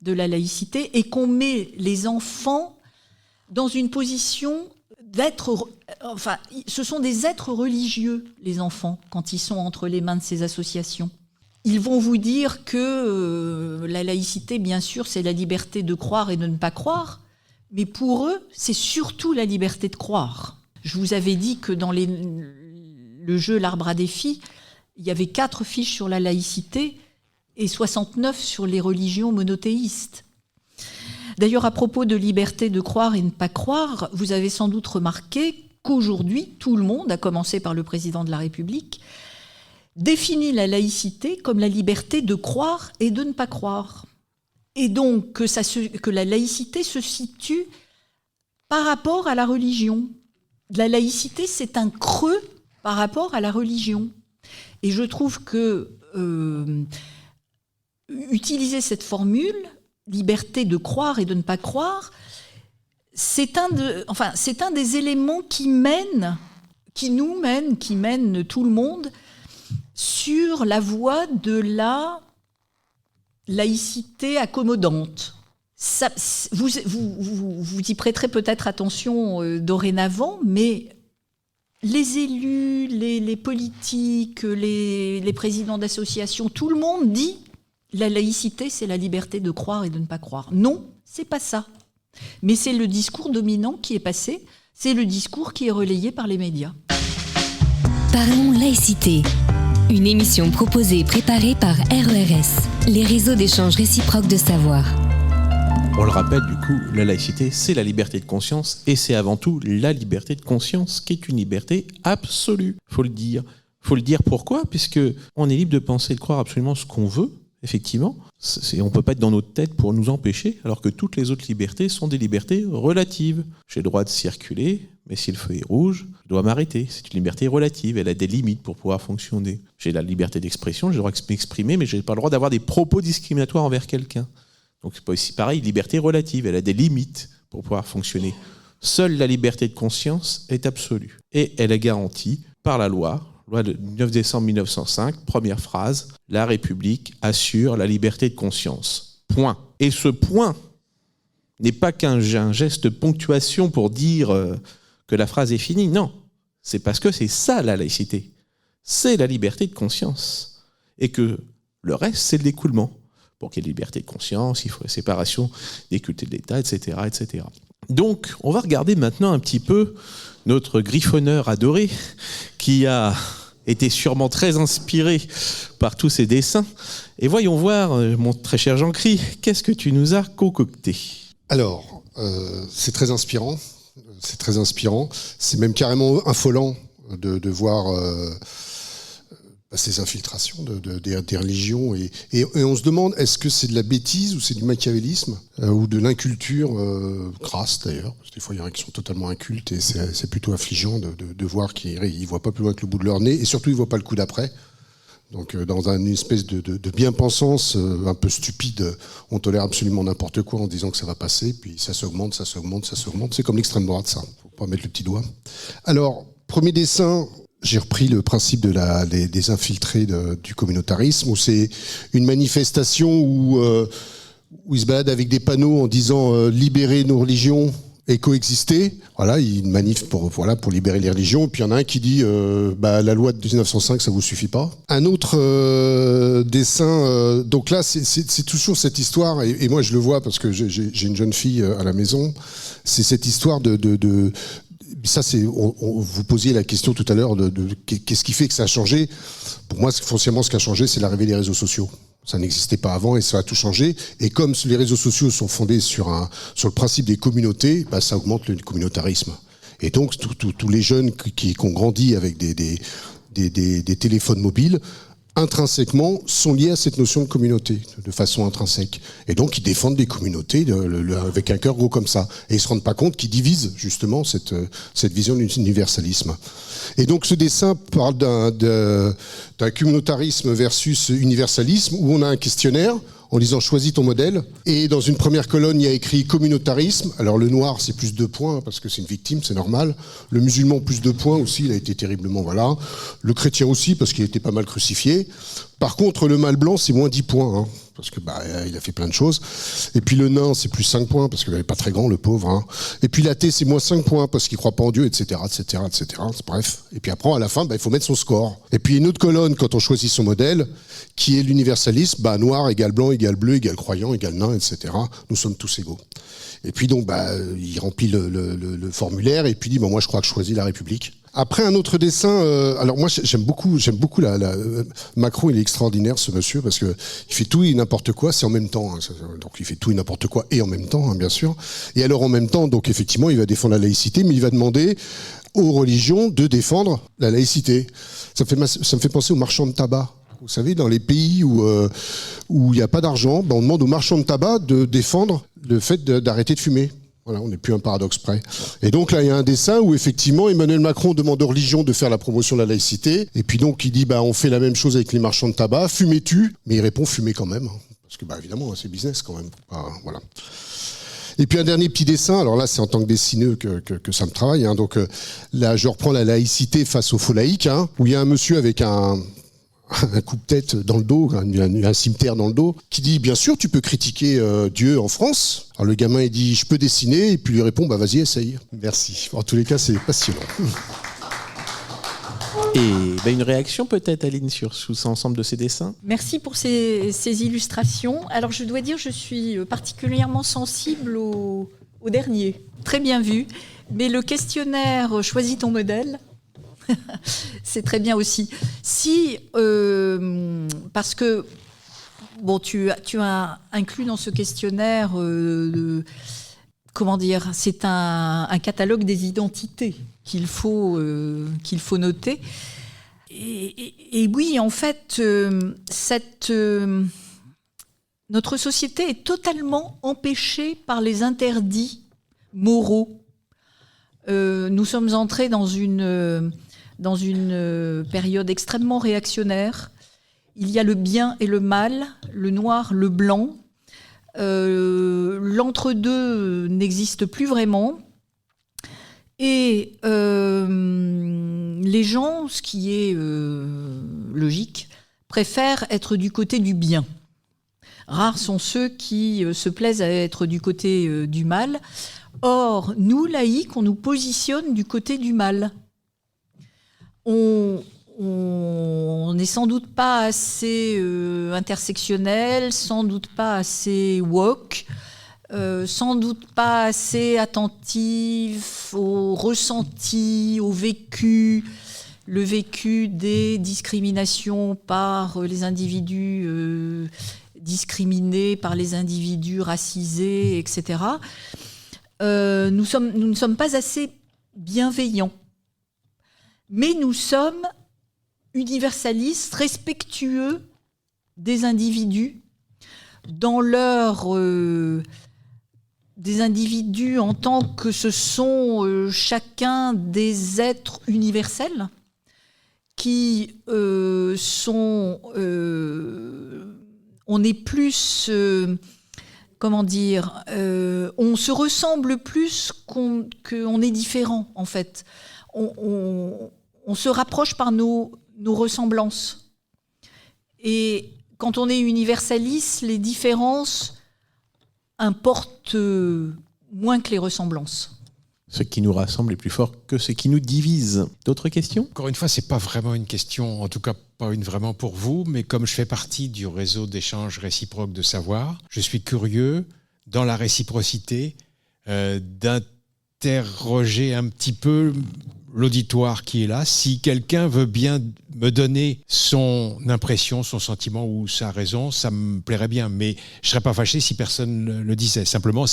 de la laïcité et qu'on met les enfants dans une position d'être... Enfin, ce sont des êtres religieux, les enfants, quand ils sont entre les mains de ces associations. Ils vont vous dire que la laïcité, bien sûr, c'est la liberté de croire et de ne pas croire, mais pour eux, c'est surtout la liberté de croire. Je vous avais dit que dans le jeu L'Arbre à défi, il y avait 4 fiches sur la laïcité et 69 sur les religions monothéistes. D'ailleurs, à propos de liberté de croire et de ne pas croire, vous avez sans doute remarqué qu'aujourd'hui, tout le monde, à commencer par le président de la République, définit la laïcité comme la liberté de croire et de ne pas croire. Et donc que la laïcité se situe par rapport à la religion. La laïcité, c'est un creux par rapport à la religion. Et je trouve que utiliser cette formule, liberté de croire et de ne pas croire, c'est un des éléments qui mène tout le monde sur la voie de la laïcité accommodante. Ça, vous y prêterez peut-être attention dorénavant, mais les élus, les politiques, les présidents d'associations, tout le monde dit la laïcité, c'est la liberté de croire et de ne pas croire. Non, c'est pas ça. Mais c'est le discours dominant qui est passé, c'est le discours qui est relayé par les médias. Parlons laïcité. Une émission proposée et préparée par RERS, les réseaux d'échange réciproque de savoir. On le rappelle, du coup, la laïcité, c'est la liberté de conscience et c'est avant tout la liberté de conscience qui est une liberté absolue. Faut le dire. Faut le dire pourquoi ? Puisque on est libre de penser et de croire absolument ce qu'on veut, effectivement. On ne peut pas être dans notre tête pour nous empêcher, alors que toutes les autres libertés sont des libertés relatives. J'ai le droit de circuler, mais si le feu est rouge, je dois m'arrêter. C'est une liberté relative, elle a des limites pour pouvoir fonctionner. J'ai la liberté d'expression, j'ai le droit de m'exprimer, mais je n'ai pas le droit d'avoir des propos discriminatoires envers quelqu'un. Donc c'est aussi pareil, liberté relative, elle a des limites pour pouvoir fonctionner. Seule la liberté de conscience est absolue. Et elle est garantie par la loi de 9 décembre 1905, première phrase, la République assure la liberté de conscience. Point. Et ce point n'est pas qu'un geste de ponctuation pour dire que la phrase est finie. Non, c'est parce que c'est ça la laïcité. C'est la liberté de conscience. Et que le reste, c'est le découlement. Pour qu'il y ait liberté de conscience, il faut la séparation des cultes et de l'État, etc., etc. Donc, on va regarder maintenant un petit peu notre griffonneur adoré, qui a été sûrement très inspiré par tous ces dessins. Et voyons voir, mon très cher Jean-Cry, qu'est-ce que tu nous as concocté ? Alors, c'est très inspirant. C'est très inspirant. C'est même carrément affolant de voir ces infiltrations des religions. Et on se demande, est-ce que c'est de la bêtise ou c'est du machiavélisme ou de l'inculture crasse d'ailleurs. Parce que des fois, il y en a qui sont totalement incultes et c'est plutôt affligeant de voir qu'ils ne voient pas plus loin que le bout de leur nez et surtout, ils ne voient pas le coup d'après. Donc dans une espèce de bien-pensance un peu stupide, on tolère absolument n'importe quoi en disant que ça va passer, puis ça s'augmente. C'est comme l'extrême droite, ça. Faut pas mettre le petit doigt. Alors, premier dessin, j'ai repris le principe des infiltrés du communautarisme, où c'est une manifestation où ils se baladent avec des panneaux en disant libérer nos religions et coexister. Voilà, une manif pour libérer les religions. Et puis il y en a un qui dit la loi de 1905, ça vous suffit pas. Un autre dessin. Donc là, c'est toujours cette histoire. Et moi, je le vois parce que j'ai une jeune fille à la maison. C'est cette histoire de ça, vous posiez la question tout à l'heure de qu'est-ce qui fait que ça a changé. Pour moi, foncièrement, ce qui a changé, c'est l'arrivée des réseaux sociaux. Ça n'existait pas avant et ça a tout changé. Et comme les réseaux sociaux sont fondés sur le principe des communautés, ça augmente le communautarisme. Et donc, tous les jeunes qui ont grandi avec des téléphones mobiles, intrinsèquement, sont liés à cette notion de communauté, de façon intrinsèque. Et donc, ils défendent des communautés avec un cœur gros comme ça. Et ils se rendent pas compte qu'ils divisent, justement, cette vision d'universalisme. Et donc, ce dessin parle d'un communautarisme versus universalisme, où on a un questionnaire, en disant « choisis ton modèle ». Et dans une première colonne, il y a écrit « communautarisme ». Alors, le noir, c'est plus 2 points, parce que c'est une victime, c'est normal. Le musulman, plus 2 points aussi, il a été terriblement, voilà. Le chrétien aussi, parce qu'il était pas mal crucifié. Par contre, le mâle blanc, c'est moins 10 points, hein, parce que il a fait plein de choses. Et puis le nain, c'est plus 5 points, parce qu'il n'est pas très grand, le pauvre. Hein. Et puis l'athée, c'est moins 5 points, parce qu'il ne croit pas en Dieu, etc., etc., etc. Bref. Et puis après, à la fin, il faut mettre son score. Et puis une autre colonne, quand on choisit son modèle, qui est l'universalisme, noir égale blanc, égale bleu, égale croyant, égale nain, etc. Nous sommes tous égaux. Et puis donc, il remplit le formulaire, et puis dit, moi je crois que je choisis la République. Après, un autre dessin. Alors moi, j'aime beaucoup Macron. Il est extraordinaire, ce monsieur, parce que il fait tout et n'importe quoi. C'est en même temps. Hein, donc il fait tout et n'importe quoi et en même temps, hein, bien sûr. Et alors en même temps, donc effectivement, il va défendre la laïcité, mais il va demander aux religions de défendre la laïcité. Ça me fait penser aux marchands de tabac. Vous savez, dans les pays où il n'y a pas d'argent, on demande aux marchands de tabac de défendre le fait d'arrêter de fumer. Voilà, on n'est plus un paradoxe près. Et donc là, il y a un dessin où effectivement Emmanuel Macron demande aux religions de faire la promotion de la laïcité. Et puis donc il dit, on fait la même chose avec les marchands de tabac, fumez-tu ? Mais il répond, fumez quand même. Parce que évidemment, c'est business quand même. Voilà. Et puis un dernier petit dessin, alors là c'est en tant que dessineux que ça me travaille. Hein. Donc là, je reprends la laïcité face aux faux laïcs, hein, où il y a un monsieur avec un coupe-tête dans le dos, un cimetière dans le dos, qui dit, bien sûr, tu peux critiquer Dieu en France. Alors le gamin, il dit, je peux dessiner, et puis il lui répond, vas-y, essaye. Merci. En tous les cas, c'est passionnant. Et une réaction peut-être, Aline, sur l'ensemble de ces dessins ? Merci pour ces illustrations. Alors je dois dire, je suis particulièrement sensible au dernier. Très bien vu. Mais le questionnaire « Choisis ton modèle », c'est très bien aussi. Parce que tu as inclus dans ce questionnaire, c'est un catalogue des identités qu'il faut noter. Et oui, en fait, notre société est totalement empêchée par les interdits moraux. Nous sommes entrés dans une période extrêmement réactionnaire. Il y a le bien et le mal, le noir, le blanc. L'entre-deux n'existe plus vraiment. Et les gens, ce qui est logique, préfèrent être du côté du bien. Rares sont ceux qui se plaisent à être du côté du mal. Or, nous, laïcs, on nous positionne du côté du mal. On n'est sans doute pas assez intersectionnel, sans doute pas assez woke, sans doute pas assez attentif au ressenti, au vécu, le vécu des discriminations par les individus discriminés, par les individus racisés, etc. Nous ne sommes pas assez bienveillants. Mais nous sommes universalistes, respectueux des individus, des individus en tant que ce sont chacun des êtres universels qui sont... on est plus... comment dire, on se ressemble plus qu'on est différent, en fait. On se rapproche par nos ressemblances. Et quand on est universaliste, les différences importent moins que les ressemblances. Ce qui nous rassemble est plus fort que ce qui nous divise. D'autres questions ? Encore une fois, ce n'est pas vraiment une question, en tout cas pas une vraiment pour vous, mais comme je fais partie du réseau d'échanges réciproques de savoir, je suis curieux, dans la réciprocité, d'interroger un petit peu l'auditoire qui est là. Si quelqu'un veut bien me donner son impression, son sentiment ou sa raison, ça me plairait bien. Mais je ne serais pas fâché si personne le disait. Simplement,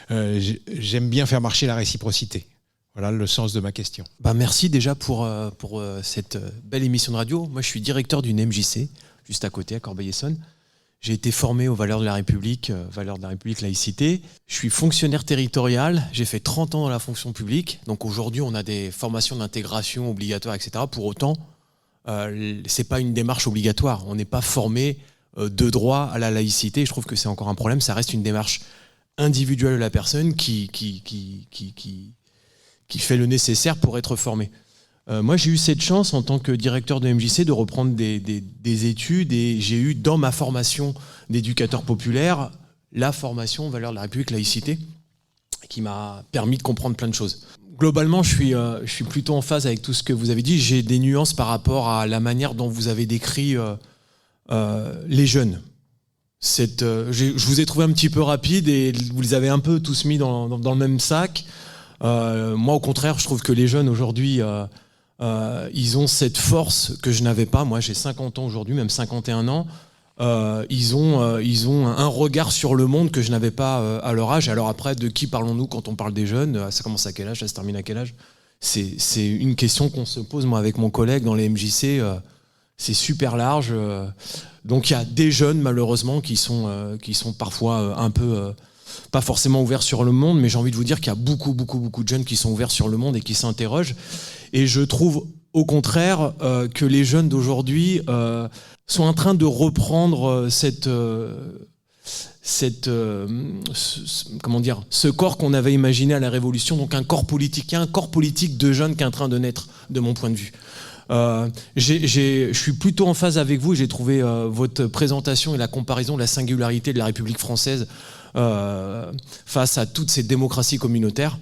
j'aime bien faire marcher la réciprocité. Voilà le sens de ma question. Merci déjà pour cette belle émission de radio. Moi, je suis directeur d'une MJC, juste à côté, à Corbeil-Essonnes. J'ai été formé aux valeurs de la République, laïcité. Je suis fonctionnaire territorial, j'ai fait 30 ans dans la fonction publique. Donc aujourd'hui, on a des formations d'intégration obligatoires, etc. Pour autant, c'est pas une démarche obligatoire. On n'est pas formé de droit à la laïcité. Je trouve que c'est encore un problème. Ça reste une démarche individuelle de la personne qui fait le nécessaire pour être formé. Moi, j'ai eu cette chance, en tant que directeur de MJC, de reprendre des études, et j'ai eu dans ma formation d'éducateur populaire la formation valeurs de la République, laïcité, qui m'a permis de comprendre plein de choses. Globalement, je suis plutôt en phase avec tout ce que vous avez dit. J'ai des nuances par rapport à la manière dont vous avez décrit les jeunes. Je vous ai trouvé un petit peu rapide et vous les avez un peu tous mis dans le même sac. Moi, au contraire, je trouve que les jeunes aujourd'hui... ils ont cette force que je n'avais pas. Moi, j'ai 50 ans aujourd'hui, même 51 ans. Ils ont un regard sur le monde que je n'avais pas à leur âge. Alors après, de qui parlons-nous quand on parle des jeunes ? Ça commence à quel âge ? Ça se termine à quel âge ? C'est une question qu'on se pose, moi, avec mon collègue dans les MJC. C'est super large. Donc il y a des jeunes, malheureusement, qui sont parfois un peu... pas forcément ouverts sur le monde, mais j'ai envie de vous dire qu'il y a beaucoup de jeunes qui sont ouverts sur le monde et qui s'interrogent. Et je trouve au contraire que les jeunes d'aujourd'hui sont en train de reprendre ce corps qu'on avait imaginé à la Révolution, donc un corps politique. Il y a un corps politique de jeunes qui est en train de naître, de mon point de vue. Je suis plutôt en phase avec vous et j'ai trouvé votre présentation et la comparaison de la singularité de la République française face à toutes ces démocraties communautaires.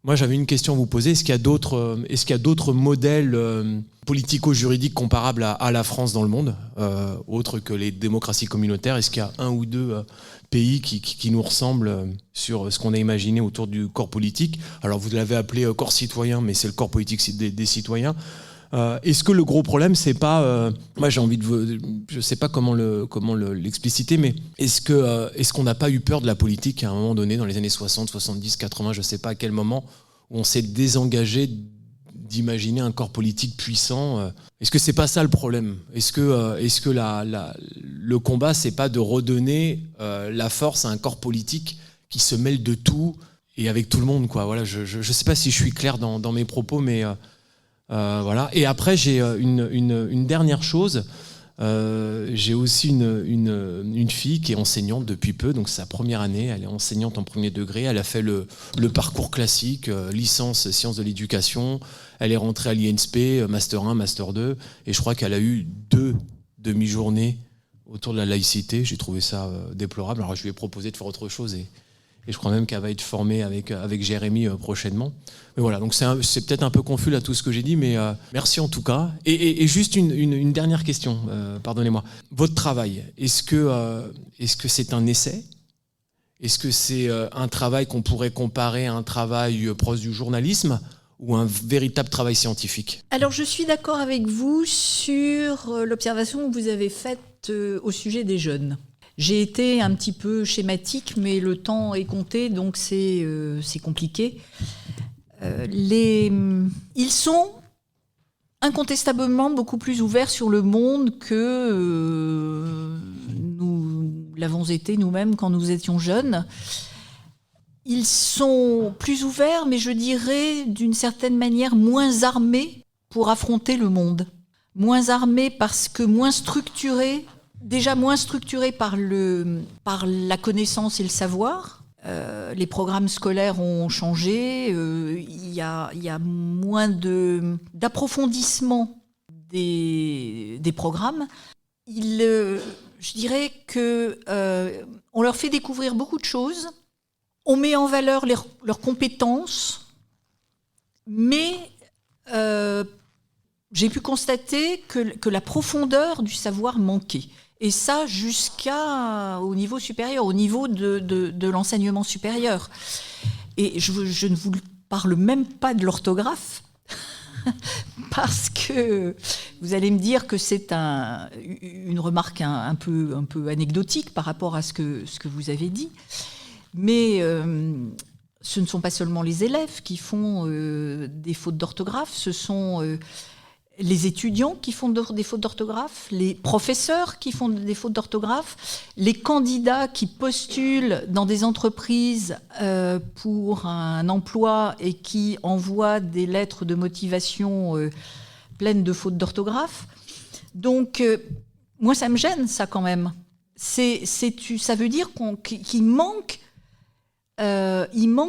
Moi, j'avais une question à vous poser. Est-ce qu'il y a d'autres modèles politico-juridiques comparables à la France dans le monde, autres que les démocraties communautaires? Est-ce qu'il y a un ou deux pays qui nous ressemblent sur ce qu'on a imaginé autour du corps politique? Alors, vous l'avez appelé corps citoyen, mais c'est le corps politique des citoyens. Est-ce que le gros problème, c'est pas... moi, j'ai envie de... Je sais pas comment l'expliciter, mais est-ce qu'on n'a pas eu peur de la politique à un moment donné, dans les années 60, 70, 80, je sais pas à quel moment, où on s'est désengagé d'imaginer un corps politique puissant? Est-ce que c'est pas ça le problème? Est-ce que le combat, c'est pas de redonner la force à un corps politique qui se mêle de tout et avec tout le monde, quoi? Voilà, je sais pas si je suis clair dans mes propos, mais... voilà. Et après, j'ai une dernière chose. J'ai aussi une fille qui est enseignante depuis peu, donc c'est sa première année. Elle est enseignante en premier degré. Elle a fait le parcours classique, licence sciences de l'éducation. Elle est rentrée à l'INSP, master 1, master 2. Et je crois qu'elle a eu 2 demi-journées autour de la laïcité. J'ai trouvé ça déplorable. Alors je lui ai proposé de faire autre chose et je crois même qu'elle va être formée avec Jérémy prochainement. Mais voilà, donc c'est peut-être un peu confus là tout ce que j'ai dit, mais merci en tout cas. Et juste une dernière question, pardonnez-moi. Votre travail, est-ce que c'est un essai? Est-ce que c'est un travail qu'on pourrait comparer à un travail proche du journalisme ou un véritable travail scientifique? Alors je suis d'accord avec vous sur l'observation que vous avez faite au sujet des jeunes. J'ai été un petit peu schématique, mais le temps est compté, donc c'est compliqué. Ils sont incontestablement beaucoup plus ouverts sur le monde que nous l'avons été nous-mêmes quand nous étions jeunes. Ils sont plus ouverts, mais je dirais d'une certaine manière moins armés pour affronter le monde. moins armés parce que moins structurés, déjà moins structurés par la connaissance et le savoir. Les programmes scolaires ont changé, il y a moins d'approfondissement des programmes. Je dirais que on leur fait découvrir beaucoup de choses, on met en valeur leurs compétences, mais j'ai pu constater que la profondeur du savoir manquait. Et ça jusqu'au niveau supérieur, au niveau de l'enseignement supérieur. Et je ne vous parle même pas de l'orthographe, parce que vous allez me dire que c'est une remarque un peu anecdotique par rapport à ce que vous avez dit. Mais ce ne sont pas seulement les élèves qui font des fautes d'orthographe, ce sont les étudiants qui font des fautes d'orthographe, les professeurs qui font des fautes d'orthographe, les candidats qui postulent dans des entreprises pour un emploi et qui envoient des lettres de motivation pleines de fautes d'orthographe. Donc, moi, ça me gêne, ça, quand même. Ça veut dire qu'il manque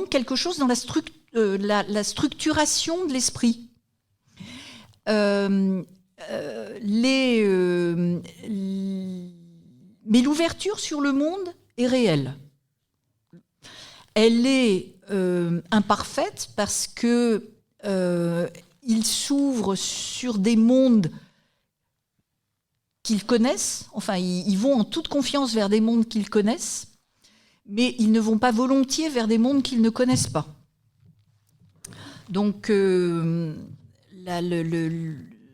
quelque chose dans la structuration de l'esprit. Mais l'ouverture sur le monde est réelle. Elle est imparfaite parce que il s'ouvre sur des mondes qu'ils connaissent. Enfin, ils vont en toute confiance vers des mondes qu'ils connaissent, mais ils ne vont pas volontiers vers des mondes qu'ils ne connaissent pas. Donc,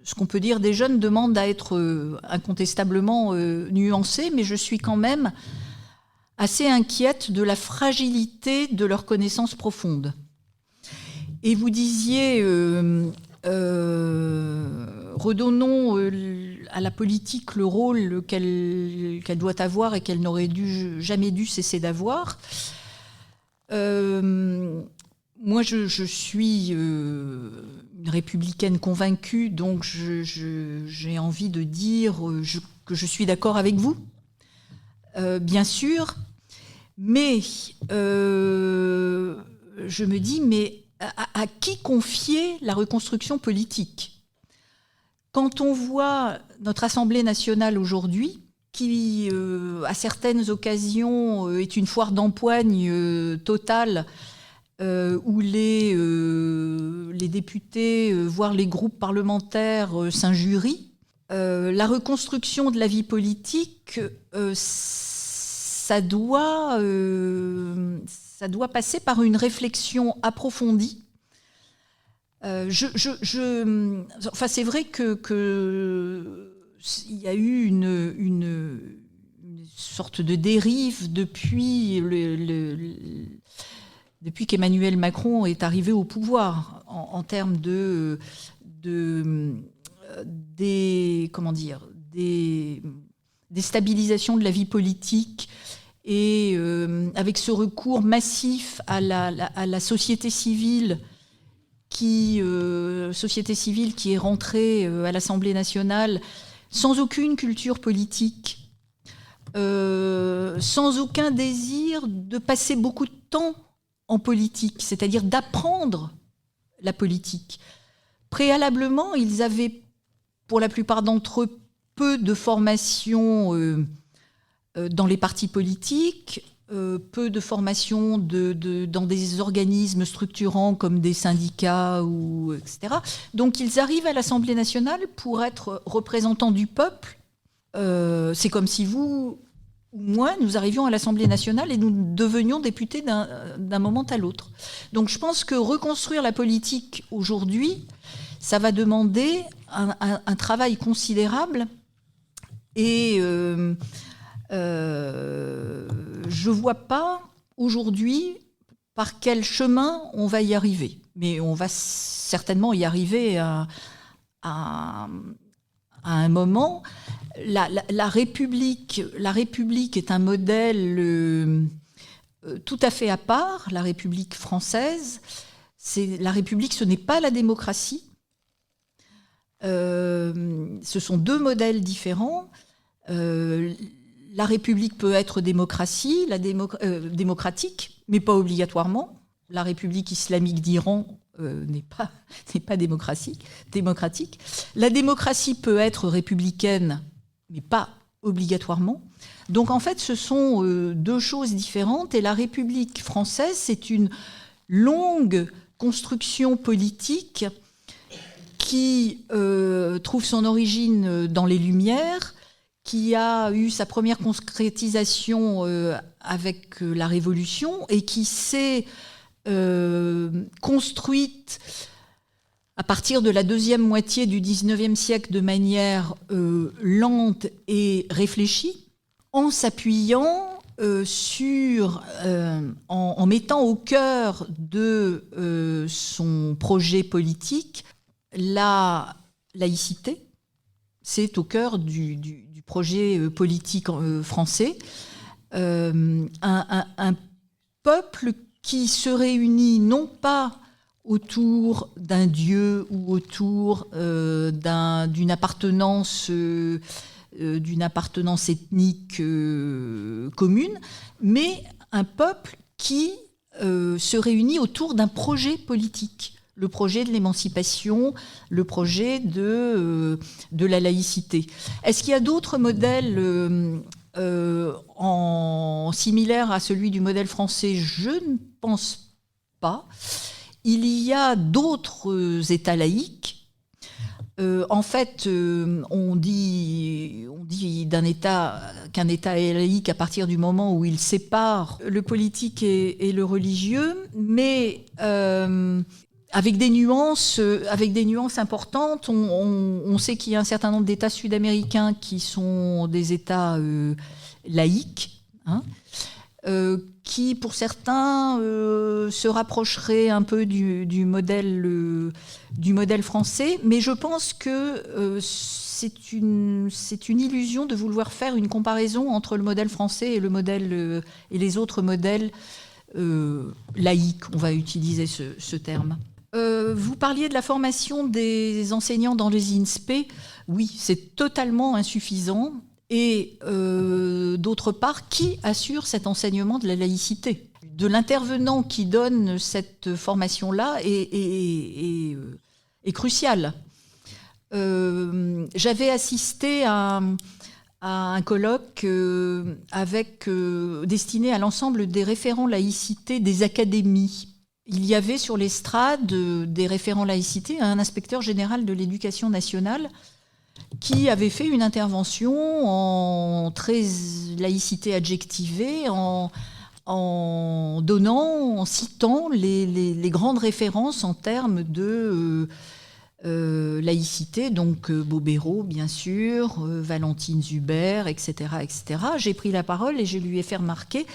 ce qu'on peut dire des jeunes demande à être incontestablement nuancé, mais je suis quand même assez inquiète de la fragilité de leurs connaissances profondes. Et vous disiez, redonnons à la politique le rôle qu'elle doit avoir et qu'elle n'aurait jamais dû cesser d'avoir. Moi, je suis une républicaine convaincue, donc j'ai envie de dire que je suis d'accord avec vous, bien sûr, mais je me dis, mais à qui confier la reconstruction politique ? Quand on voit notre Assemblée nationale aujourd'hui, qui, à certaines occasions, est une foire d'empoigne totale, où les députés, voire les groupes parlementaires s'injurient. La reconstruction de la vie politique, ça doit passer par une réflexion approfondie. Enfin, c'est vrai que il y a eu une sorte de dérive depuis qu'Emmanuel Macron est arrivé au pouvoir, en termes de déstabilisation de la vie politique, et avec ce recours massif à la société civile qui est rentrée à l'Assemblée nationale sans aucune culture politique, sans aucun désir de passer beaucoup de temps en politique, c'est-à-dire d'apprendre la politique. Préalablement, ils avaient, pour la plupart d'entre eux, peu de formation dans les partis politiques, peu de formation dans des organismes structurants comme des syndicats, etc. Donc ils arrivent à l'Assemblée nationale pour être représentants du peuple. C'est comme si vous ou moi, nous arrivions à l'Assemblée nationale et nous devenions députés d'un moment à l'autre. Donc je pense que reconstruire la politique aujourd'hui, ça va demander un travail considérable, et je ne vois pas aujourd'hui par quel chemin on va y arriver. Mais on va certainement y arriver à un moment. La République est un modèle tout à fait à part, la République française. La République, ce n'est pas la démocratie. Ce ce sont deux modèles différents. La République peut être démocratique, mais pas obligatoirement. La République islamique d'Iran n'est pas démocratique. La démocratie peut être républicaine, mais pas obligatoirement. Donc en fait, ce sont deux choses différentes. Et la République française, c'est une longue construction politique qui trouve son origine dans les Lumières, qui a eu sa première concrétisation avec la Révolution et qui s'est construite à partir de la deuxième moitié du XIXe siècle de manière lente et réfléchie, en s'appuyant en mettant au cœur de son projet politique la laïcité. C'est au cœur du projet politique français. Un peuple qui se réunit non pas autour d'un dieu ou autour d'une appartenance ethnique commune, mais un peuple qui se réunit autour d'un projet politique. Le projet de l'émancipation, le projet de la laïcité. Est-ce qu'il y a d'autres modèles similaires à celui du modèle français? Je ne pense pas. Il y a d'autres États laïques. En fait, on dit qu'un État est laïque à partir du moment où il sépare le politique et le religieux, mais avec des nuances importantes. On sait qu'il y a un certain nombre d'États sud-américains qui sont des États laïques, qui, pour certains, se rapprocheraient un peu du modèle français. Mais je pense que c'est une illusion de vouloir faire une comparaison entre le modèle français et les autres modèles laïques. On va utiliser ce terme. Vous parliez de la formation des enseignants dans les INSPE. Oui, c'est totalement insuffisant. Et d'autre part, qui assure cet enseignement de la laïcité? De l'intervenant qui donne cette formation-là est crucial. J'avais assisté à un colloque destiné à l'ensemble des référents laïcité des académies. Il y avait sur l'estrade des référents laïcité un inspecteur général de l'éducation nationale qui avait fait une intervention en très laïcité adjectivée, en citant les grandes références en termes de laïcité, donc Bobéro, bien sûr, Valentine Zuber, etc., etc. J'ai pris la parole et je lui ai fait remarquer: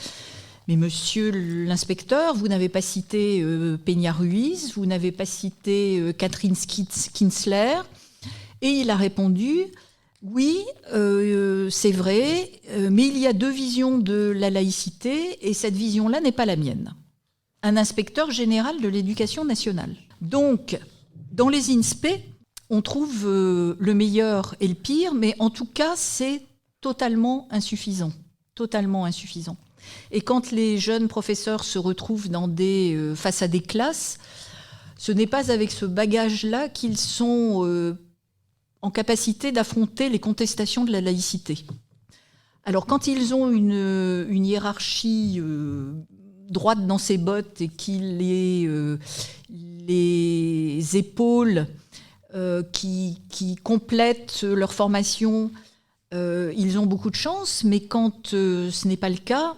mais monsieur l'inspecteur, vous n'avez pas cité Peña Ruiz, vous n'avez pas cité Catherine Kinsler. Et il a répondu: oui, c'est vrai, mais il y a deux visions de la laïcité et cette vision-là n'est pas la mienne. Un inspecteur général de l'éducation nationale. Donc, dans les INSPE, on trouve le meilleur et le pire, mais en tout cas, c'est totalement insuffisant. Totalement insuffisant. Et quand les jeunes professeurs se retrouvent face à des classes, ce n'est pas avec ce bagage-là qu'ils sont en capacité d'affronter les contestations de la laïcité. Alors quand ils ont une hiérarchie droite dans ses bottes et qu'ils les épaules qui complètent leur formation, ils ont beaucoup de chance, mais quand ce n'est pas le cas,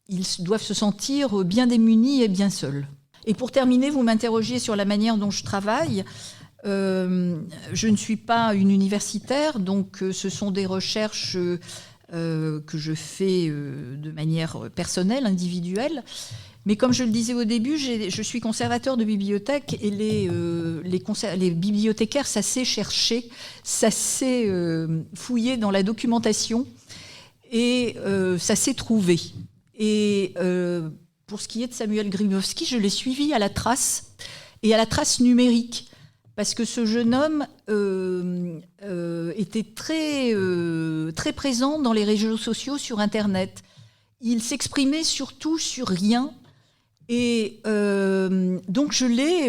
ils doivent se sentir bien démunis et bien seuls. Et pour terminer, vous m'interrogiez sur la manière dont je travaille. Je ne suis pas une universitaire, donc ce sont des recherches que je fais de manière personnelle, individuelle. Mais comme je le disais au début, je suis conservateur de bibliothèque et les bibliothécaires, ça sait chercher, ça sait fouiller dans la documentation et ça sait trouver. Et pour ce qui est de Samuel Grybowski, je l'ai suivi à la trace et à la trace numérique. Parce que ce jeune homme était très, très présent dans les réseaux sociaux, sur Internet. Il s'exprimait surtout sur rien. Et donc je l'ai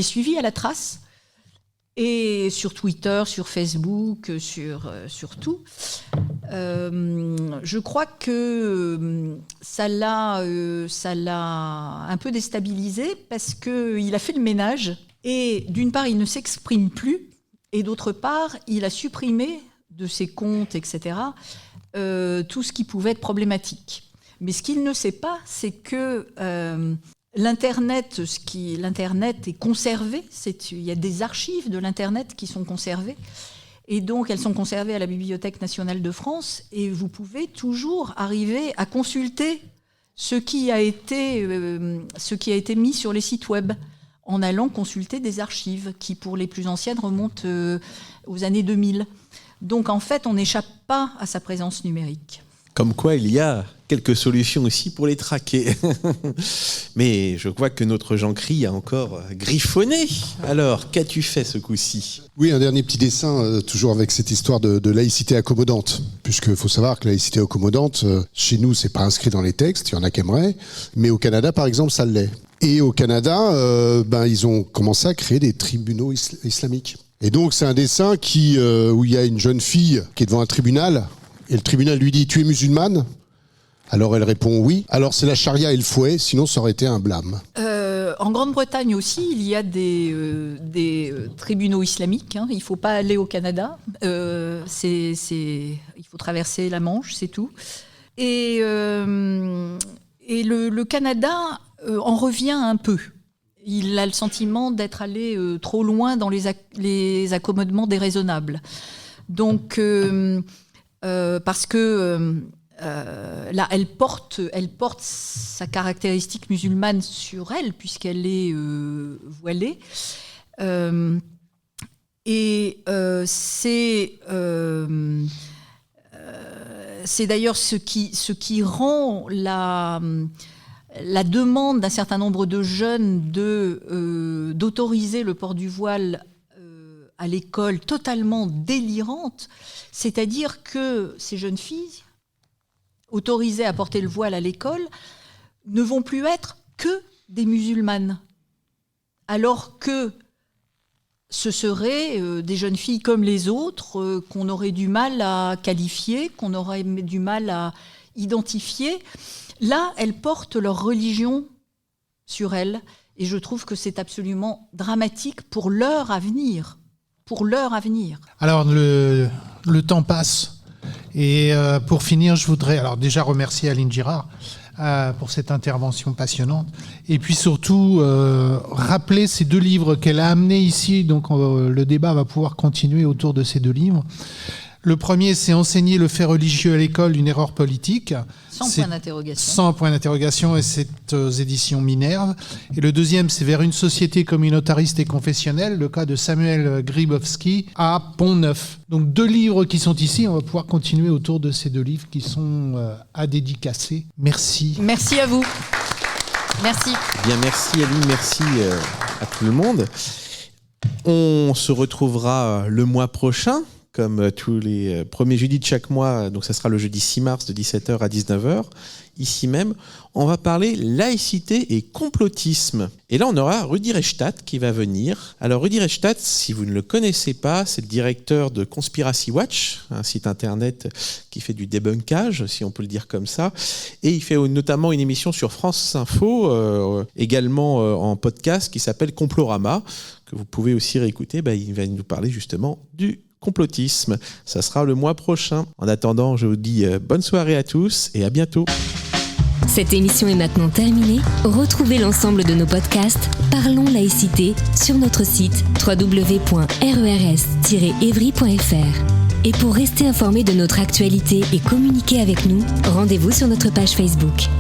suivi à la trace. Et sur Twitter, sur Facebook, sur tout. Je crois que ça l'a un peu déstabilisé parce qu'il a fait le ménage. Et d'une part, il ne s'exprime plus. Et d'autre part, il a supprimé de ses comptes, etc., tout ce qui pouvait être problématique. Mais ce qu'il ne sait pas, c'est que l'Internet est conservé. Il y a des archives de l'Internet qui sont conservées. Et donc, elles sont conservées à la Bibliothèque nationale de France. Et vous pouvez toujours arriver à consulter ce qui a été mis sur les sites web, en allant consulter des archives qui, pour les plus anciennes, remontent aux années 2000. Donc, en fait, on n'échappe pas à sa présence numérique. Comme quoi, il y a quelques solutions aussi pour les traquer. Mais je vois que notre Jean-Cry a encore griffonné. Alors, qu'as-tu fait ce coup-ci ? Oui, un dernier petit dessin, toujours avec cette histoire de laïcité accommodante. Puisqu'il faut savoir que la laïcité accommodante, chez nous, c'est pas inscrit dans les textes, il y en a qui aimeraient. Mais au Canada, par exemple, ça l'est. Et au Canada, ils ont commencé à créer des tribunaux islamiques. Et donc, c'est un dessin où il y a une jeune fille qui est devant un tribunal. Et le tribunal lui dit « Tu es musulmane ?» Alors elle répond « Oui ». Alors c'est la charia et le fouet, sinon ça aurait été un blâme. En Grande-Bretagne aussi, il y a des tribunaux islamiques. Il ne faut pas aller au Canada. Il faut traverser la Manche, c'est tout. Et le Canada en revient un peu. Il a le sentiment d'être allé trop loin dans les accommodements déraisonnables. Donc... parce que là, elle porte sa caractéristique musulmane sur elle, puisqu'elle est voilée. C'est d'ailleurs ce qui rend la demande d'un certain nombre de jeunes d'autoriser le port du voile à l'école totalement délirante. C'est-à-dire que ces jeunes filles, autorisées à porter le voile à l'école, ne vont plus être que des musulmanes. Alors que ce seraient des jeunes filles comme les autres, qu'on aurait du mal à qualifier, qu'on aurait du mal à identifier. Là, elles portent leur religion sur elles. Et je trouve que c'est absolument dramatique pour leur avenir. Alors, le temps passe. Et pour finir, je voudrais alors déjà remercier Aline Girard pour cette intervention passionnante. Et puis surtout, rappeler ces 2 livres qu'elle a amenés ici. Donc, le débat va pouvoir continuer autour de ces 2 livres. Le premier, c'est Enseigner le fait religieux à l'école, une erreur politique. Point d'interrogation. Sans point d'interrogation, et c'est aux éditions Minerve. Et le deuxième, c'est Vers une société communautariste et confessionnelle, le cas de Samuel Grybowski à Pont-Neuf. Donc 2 livres qui sont ici, on va pouvoir continuer autour de ces 2 livres qui sont à dédicacer. Merci. Merci à vous. Merci. Bien, merci Aline, merci à tout le monde. On se retrouvera le mois prochain. Comme tous les premiers jeudis de chaque mois, donc ça sera le jeudi 6 mars de 17h à 19h, ici même, on va parler laïcité et complotisme. Et là, on aura Rudi Reichstadt qui va venir. Alors Rudi Reichstadt, si vous ne le connaissez pas, c'est le directeur de Conspiracy Watch, un site internet qui fait du débunkage, si on peut le dire comme ça. Et il fait notamment une émission sur France Info, également en podcast, qui s'appelle Complorama, que vous pouvez aussi réécouter. Il va nous parler justement du complotisme. Ça sera le mois prochain. En attendant, je vous dis bonne soirée à tous et à bientôt. Cette émission est maintenant terminée. Retrouvez l'ensemble de nos podcasts Parlons laïcité sur notre site www.rers-evry.fr. Et pour rester informé de notre actualité et communiquer avec nous, rendez-vous sur notre page Facebook.